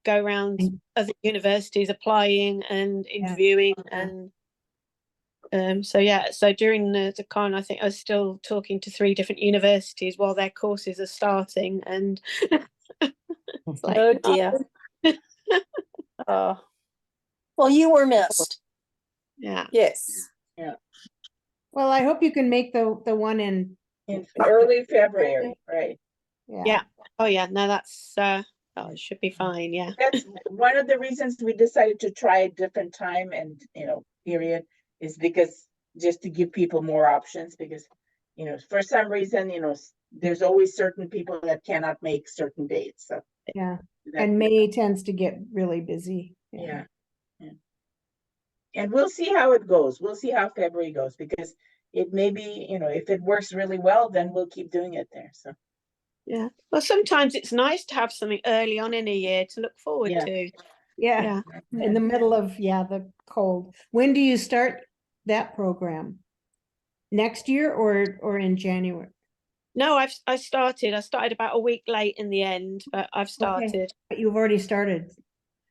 go around other universities applying and interviewing. And so during the con, I think I was still talking to 3 different universities while their courses are starting. And it's like, Oh dear. Oh, Well, you were missed. yeah. yes. Yeah. Well, I hope you can make the one in early February, right? Yeah. Oh yeah, no, that's it should be fine. Yeah. That's one of the reasons we decided to try a different time and period is because just to give people more options, because for some reason there's always certain people that cannot make certain dates. So yeah, and May tends to get really busy. Yeah. And we'll see how it goes. We'll see how February goes, because it may be, if it works really well, then we'll keep doing it there. So yeah. Well, sometimes it's nice to have something early on in a year to look forward to. Yeah. In the middle of the cold. When do you start that program? Next year or in January? No, I started about a week late in the end, but I've started. Okay. But you've already started.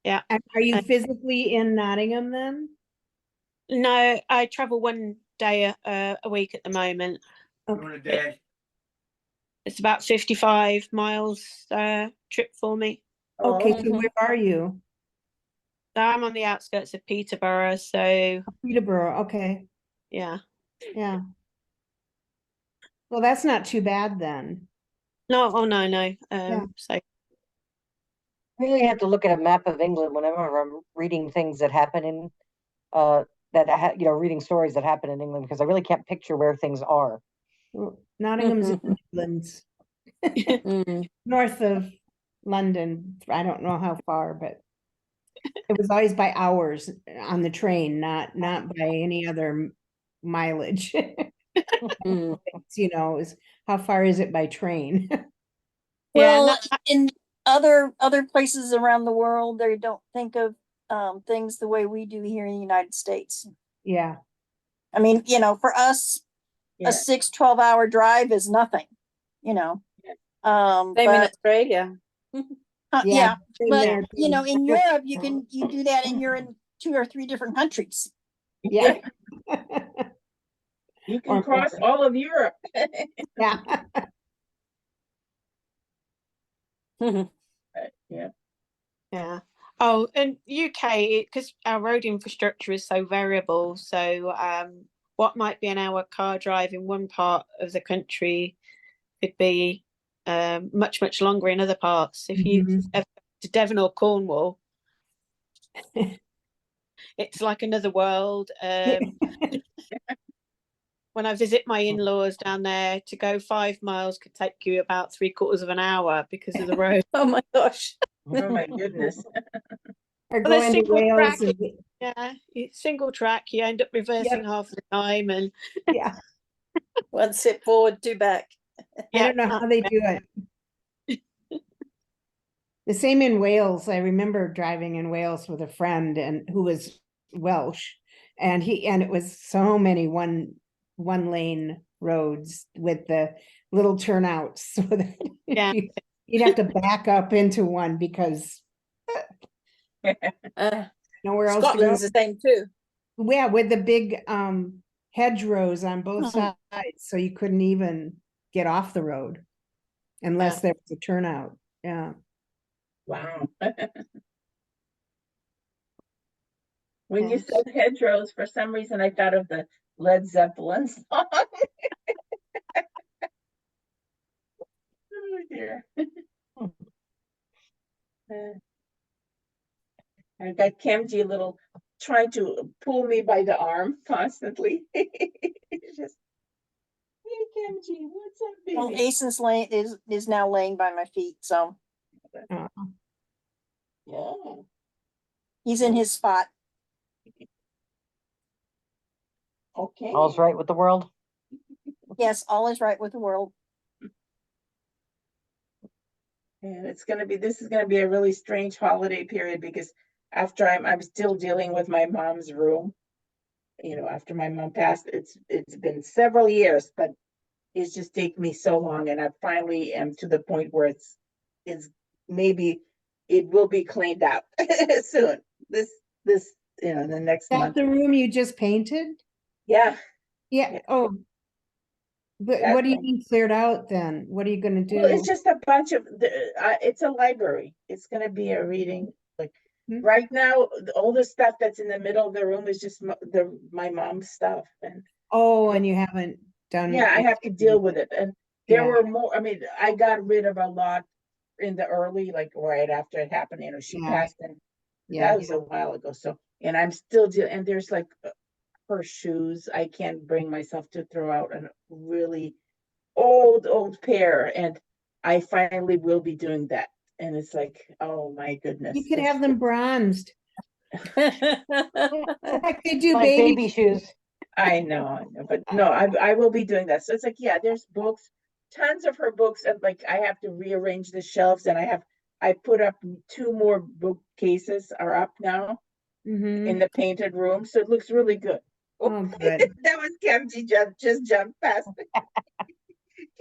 Yeah. And are you physically in Nottingham then? No, I travel one day a week at the moment. Okay. It's about 55 miles trip for me. Okay, so where are you? So I'm on the outskirts of Peterborough, so Peterborough, okay. yeah. Yeah. Well, that's not too bad then. No, oh no. So I really have to look at a map of England whenever I'm reading things that happen in reading stories that happen in England, because I really can't picture where things are. Well, Nottingham's in the Midlands. North of London. I don't know how far, but it was always by hours on the train, not by any other mileage. Is how far is it by train? Well, in other places around the world, they don't think of things the way we do here in the United States. Yeah. I mean, you know, for us, Yeah. a 12-hour drive is nothing, you know. Same in But Australia. yeah, same but there, you too. know, in Europe, you do that and you're in 2 or 3 different countries. Yeah. You Or can cross more. all of Europe. Yeah. Yeah. Yeah. Oh, and UK, because our road infrastructure is so variable. So, what might be an hour car drive in one part of the country could be much, much longer in other parts. If you Mhm. ever go to Devon or Cornwall, it's like another world. When I visit my in-laws down there, to go 5 miles could take you about 3/4 of an hour because of the road. Oh my gosh. Oh my goodness. Or Well, there's going to single Wales track. and, Yeah, it's single track. You end up reversing half the time, and yeah. One step forward, 2 back. I don't know how they do it. The same in Wales. I remember driving in Wales with a friend and who was Welsh, and it was so many one lane roads with the little turnouts, so that Yeah. you'd have to back up into one because Uh, nowhere else to go. Scotland's the same too. Yeah, with the big hedgerows on both sides, so you couldn't even get off the road unless there was a turnout. Yeah. Wow. When you said hedgerows, for some reason I thought of the Led Zeppelin song. Oh dear. I got Kemji little trying to pull me by the arm constantly. It's just, hey Kemji, what's up, Well, baby? Asen's is now laying by my feet, so Oh. Yeah. he's in his spot. Okay. All's right with the world. Yes, all is right with the world. And this is gonna be a really strange holiday period because after I'm still dealing with my mom's room. You know, after my mom passed, it's been several years, but it's just taken me so long, and I finally am to the point where it's maybe it will be cleaned out soon. This the next That's month. the room you just painted? Yeah. Yeah. Yeah. Oh, but That's what do you it. mean cleared out then? What are you gonna do? Well, it's just a bunch of it's a library. It's gonna be a reading. Like right now, all the stuff that's in the middle of the room is just my mom's stuff, and Oh, and you haven't done. yeah, I have to deal with it. And there Yeah. were more. I mean, I got rid of a lot in the early, like right after it happened. You know, she Yeah. passed, and Yeah. that was a while ago. So, and I'm still dealing. And there's like her shoes. I can't bring myself to throw out a really old pair, and I finally will be doing that. And it's like, oh my goodness. You could have them bronzed. Like they do Like baby shoes. I know, but no, I will be doing that. So it's like, yeah, there's books, tons of her books, and like I have to rearrange the shelves, and I put up 2 more bookcases are up now in the painted room, so it looks really good. Oh, good. That was Kemji just jumped past me.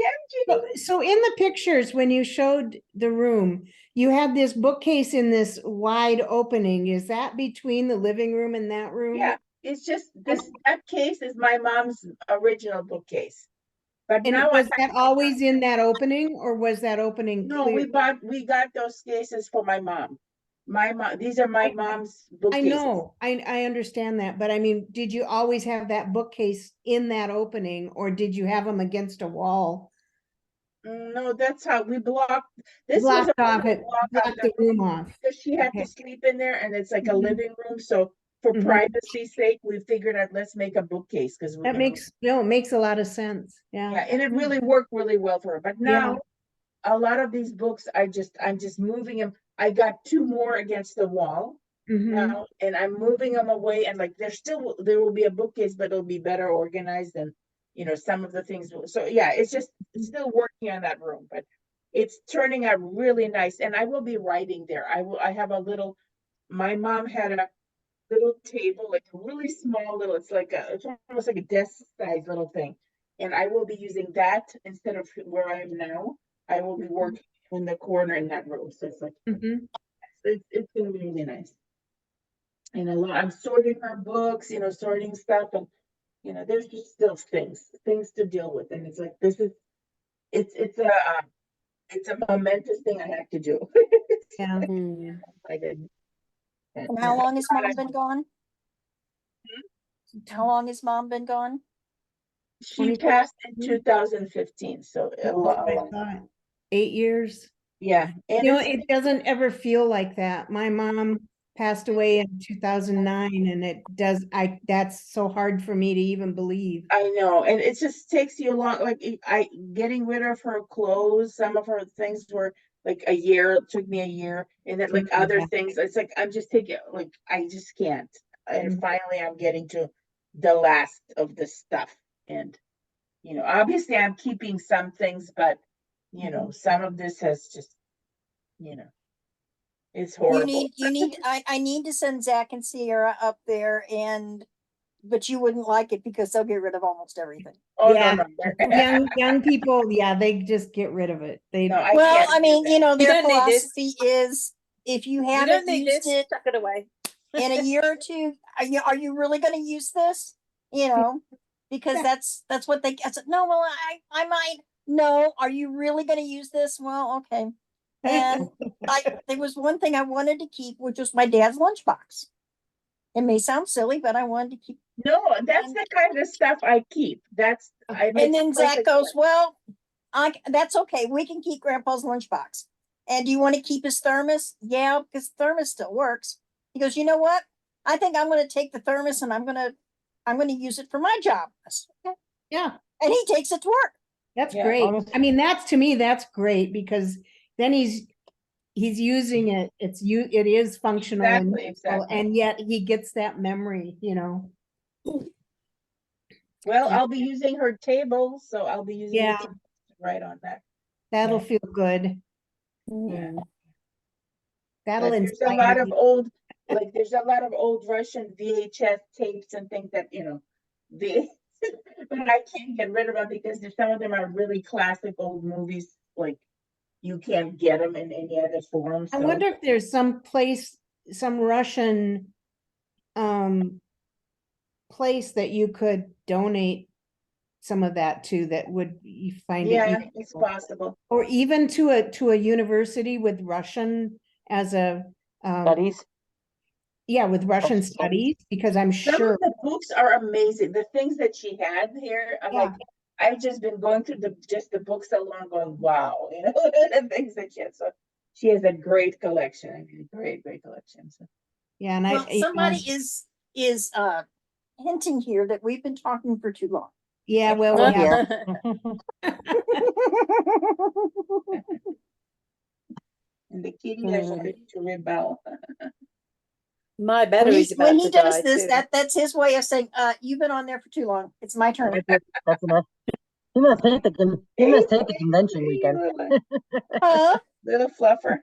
Kemji. So in the pictures, when you showed the room, you had this bookcase in this wide opening. Is that between the living room and that room? Yeah, it's just that case is my mom's original bookcase. But And now was that always in that opening, or was that opening no, clear? we got those cases for my mom. My mom, these are my mom's I bookcases. know, I understand that, but I mean, did you always have that bookcase in that opening, or did you have them against a wall? No, that's how we blocked. This was Blocked a off it, block blocked the room off. because she had Okay. to sleep in there, and it's like a Mhm. living room. So for Mhm. privacy's sake, we figured out let's make a bookcase because That makes, no, it makes a lot of sense. yeah, Yeah. and it really worked really well for her. But now a lot of these books, I'm just moving them. I got 2 more against the wall now, and I'm moving them away. And like there will be a bookcase, but it'll be better organized than some of the things. So yeah, it's still working on that room, but it's turning out really nice. And I will be writing there. I have a little my mom had a little table, like a really small little, it's almost like a desk size little thing. And I will be using that instead of where I am now. I will be working in the corner in that room. So it's like, Mhm. it's gonna be really nice. And I'm sorting her books, sorting stuff, and there's just still things to deal with. And it's like, it's a momentous thing I have to do. Yeah. I didn't. And how long has mom been gone? Hmm? How long has mom been gone? She passed in 2015, so a That's what I long, thought. 8 years. yeah. And It doesn't ever feel like that. My mom passed away in 2009 and that's so hard for me to even believe. I know, and it just takes you long. Like getting rid of her clothes. Some of her things were like a year. It took me a year, and then like other things. It's like I'm just taking. Like I just can't. And finally, I'm getting to the last of the stuff. And obviously, I'm keeping some things, but some of this has just, it's horrible. I need to send Zach and Sierra up there but you wouldn't like it because they'll get rid of almost everything. Oh Yeah. no. Young people, yeah, they just get rid of it. No, well, I mean, don't their need this. philosophy is if you You haven't don't need used this, it chuck it away. in a year or two, are you really going to use this? Because that's what they. I said, no, well, I might. No, are you really going to use this? Well, okay. And there was one thing I wanted to keep, which was my dad's lunchbox. It may sound silly, but I wanted to keep. No, that's the kind of stuff I keep. And then Zach goes, well, that's okay. We can keep Grandpa's lunchbox. And do you want to keep his thermos? Yeah, because thermos still works. He goes, you know what? I think I'm going to take the thermos and I'm going to use it for my job. Said, okay. Yeah. And he takes it to work. That's great. I mean, to me, that's great because then he's using it. It is functional exactly. And yet he gets that memory, Well, I'll be using her table, so I'll be using Yeah. it right on that. That'll feel good. Yeah. That'll There's a lot of old, there's a lot of old Russian VHS tapes and things that, but I can't get rid of them because some of them are really classic old movies. Like you can't get them in any other form. I wonder if there's some Russian place that you could donate some of that to that would you find it useful. It's possible. Or even to a university with Russian as a Studies. Yeah, with Russian studies, because I'm Some sure of the books are amazing. The things that she had here, I've just been going through the books alone, going, wow, the things that she had. So she has a great collection. I mean, great collection. So yeah, and well, somebody is hinting here that we've been talking for too long. Yeah, well, we have. And the kitty is ready to rebel. My battery's about when he to does die this, too. that's his way of saying, you've been on there for too long. It's my turn. That's enough. He must take the convention weekend. Little fluffer.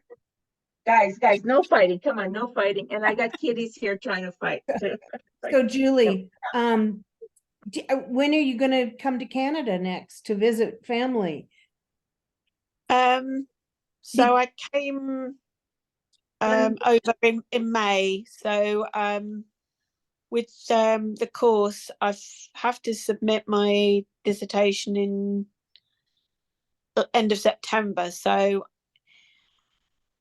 Guys, no fighting. Come on, no fighting. And I got kitties here trying to fight. So Julie, when are you going to come to Canada next to visit family? So I came over in May. So with the course, I have to submit my dissertation in the end of September. So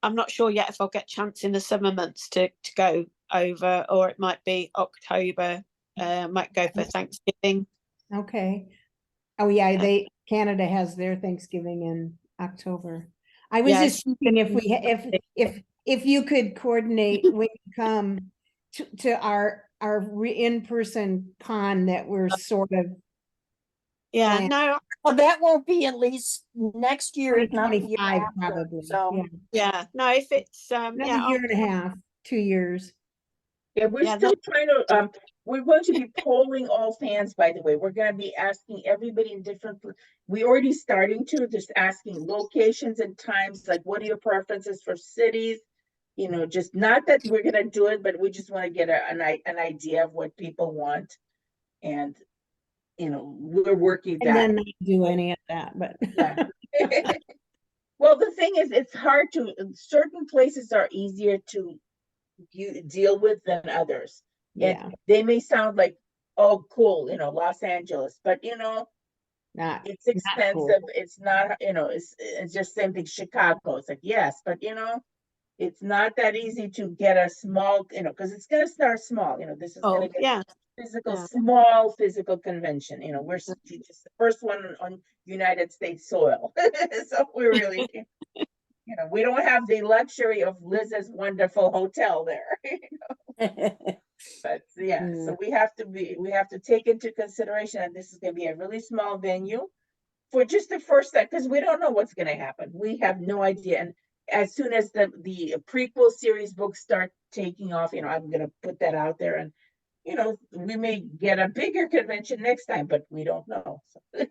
I'm not sure yet if I'll get a chance in the summer months to go over, or it might be October. Might go for Thanksgiving. Okay. Oh yeah, Canada has their Thanksgiving in October. I was just thinking if you could coordinate when you come to our in-person con that we're sort of planned. No, well, that won't be at least next year, if not the year after. Probably. So no, if it's a year and a half, 2 years. Yeah, we're still trying to we're going to be polling all fans, by the way. We're going to be asking everybody in different, we already starting to just asking locations and times, like what are your preferences for cities, you know, just not that we're gonna do it, but we just want to get an idea of what people want. And, you know, we're working And that. then not do any of that, but. Yeah. Well, the thing is, it's hard to, certain places are easier to deal with than others. Yeah, And they may sound like, oh, cool, you know, Los Angeles, but you know, not, it's not cool. expensive. It's not, you know, it's just same thing, Chicago. It's like, yes, but you know, it's not that easy to get a small, you know, because it's gonna start small, you know, this is gonna Oh, get yeah. physical, Yeah. small physical convention, you know, we're just the first one on United States soil. So we're really, you know, we don't have the luxury of Liz's wonderful hotel there. But yeah, so we have to take into consideration that this is gonna be a really small venue for just the first time, because we don't know what's gonna happen. We have no idea. And as soon as the prequel series books start taking off, you know, I'm gonna put that out there, and you know, we may get a bigger convention next time, but we don't know. So.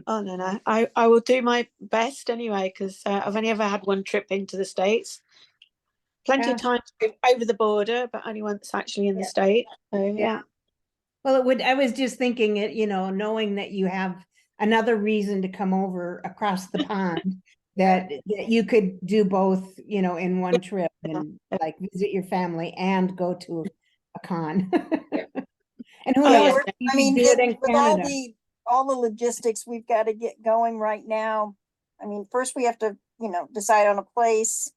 Oh no, I will do my best anyway, because I've only ever had one trip into the States. Plenty of times over the border, but only once actually in the state. So yeah. Well, I was just thinking it, you know, knowing that you have another reason to come over across the pond, that you could do both, you know, in one trip and like visit your family and go to a con. And who Oh, knows, yeah. you I could mean, do it in with Canada. all the logistics we've got to get going right now. I mean, first we have to, you know, decide on a place.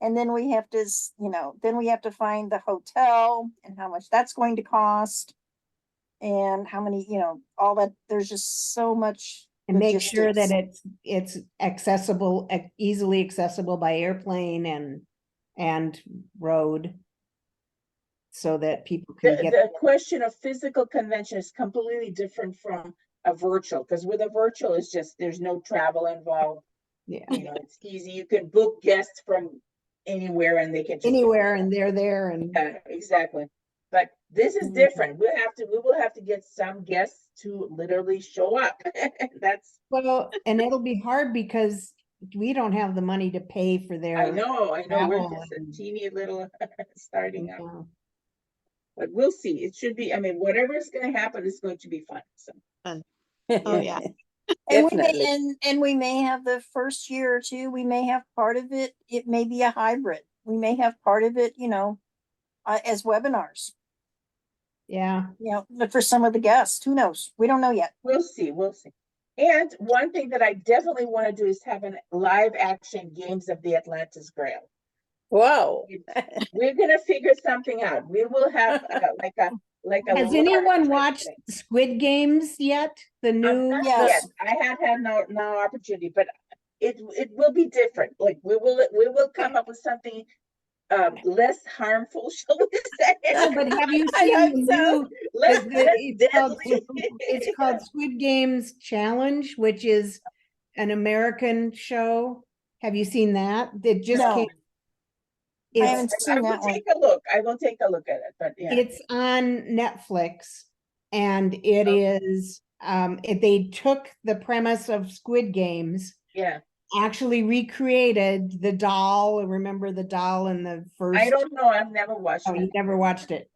And then we have to, you know, then we have to find the hotel and how much that's going to cost. And how many, you know, all that, there's just so much. And make sure that logistics. it's accessible, easily accessible by airplane and road, so that people can get. The question of physical convention is completely different from a virtual, because with a virtual, it's just, there's no travel involved. Yeah, You know, it's easy. You can book guests from anywhere and they can just. anywhere and they're there and. Yeah, exactly. But this is different. We will have to get some guests to literally show up. That's. Well, and it'll be hard because we don't have the money to pay for their. I know, we're travel just a and- teeny little starting up. Yeah. But we'll see. It should be, I mean, whatever is gonna happen is going to be fun, so. Oh yeah. And we may, Definitely. and we may have the first year or two, we may have part of it, it may be a hybrid. We may have part of it, you know, as webinars, Yeah, you know, but for some of the guests, who knows? We don't know yet. We'll see, we'll see. And one thing that I definitely want to do is have an live action Games of the Atlantis Grail. Wow. We're gonna figure something out. We will have like a has large anyone type watched thing. Squid Games yet? The new. Not Yes. yet. I have had no opportunity, but it will be different. Like we will come up with something less harmful, shall we say? No, but have you I seen hope the so. new? Less, the- less it's deadly. called Squid Games Challenge, which is an American show. Have you seen that? It just No. came. I It's, haven't seen that one. Take a look. I will take a look at it, but yeah. it's on Netflix, and it is they took the premise of Squid Games, Yeah. actually recreated the doll. Remember the doll in the first? I don't know. I've never watched Oh, it. you never watched it.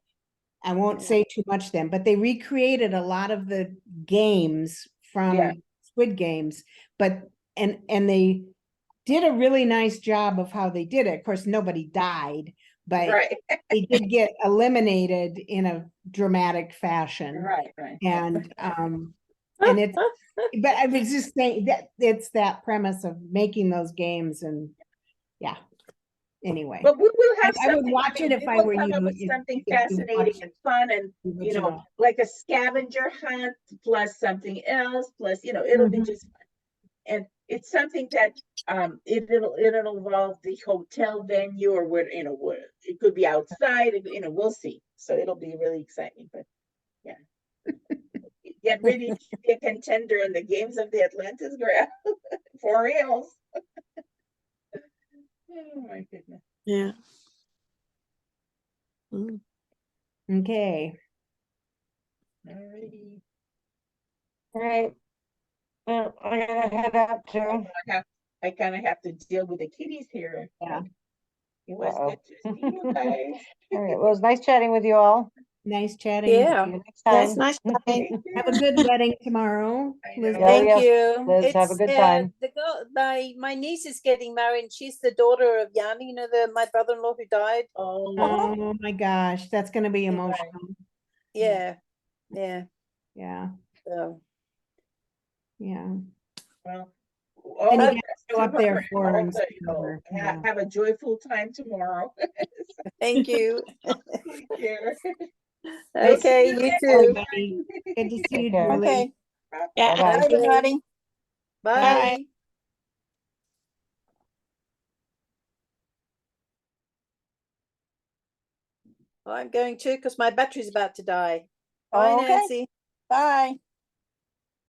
I won't say too much then, but they recreated a lot of the games from Yeah. Squid Games, but and they did a really nice job of how they did it. Of course, nobody died, but Right. they did get eliminated in a dramatic fashion. Right. And it's, but I was just saying that it's that premise of making those games, and yeah. Anyway, But we will have I would something. watch mean, it if we I will were come you. up with if something you fascinating watched and fun, and the you know, original. like a scavenger hunt plus something else, plus you know, it'll be Mhm. just fun. And it's something that it'll involve the hotel venue, or where, you know, where it could be outside, you know, we'll see. So it'll be really exciting. But yeah. Get ready to be a contender in the Games of the Atlantis Grail. For reals. Oh my goodness. Yeah. Okay. Alrighty. Right. Well, I gotta head out too. I kind of have to deal with the kitties here. Yeah. It was Uh-oh. good to see you guys. All right, well, it was nice chatting with you all. Nice chatting. Yeah. See you next That's time. nice. Thank Have a you. good wedding tomorrow. I Liz. know. Yeah, Thank yes, you. Liz, have a good time. The girl, my niece is getting married. She's the daughter of Yanni, you know, my brother-in-law who died. Oh, Oh my gosh, that's gonna be Yeah. emotional. Yeah, yeah. Yeah, So yeah. well, And all you the have best to go up there her. for her All and the- see her. Yeah. have a joyful time tomorrow. thank you. Take care. Okay, See you next too. Everybody, good to see Take you, care. Julie. Okay, Yeah. Bye-bye. bye, everybody. Bye. I'm going to because my battery's about to die. Bye, Okay. Nancy. Bye.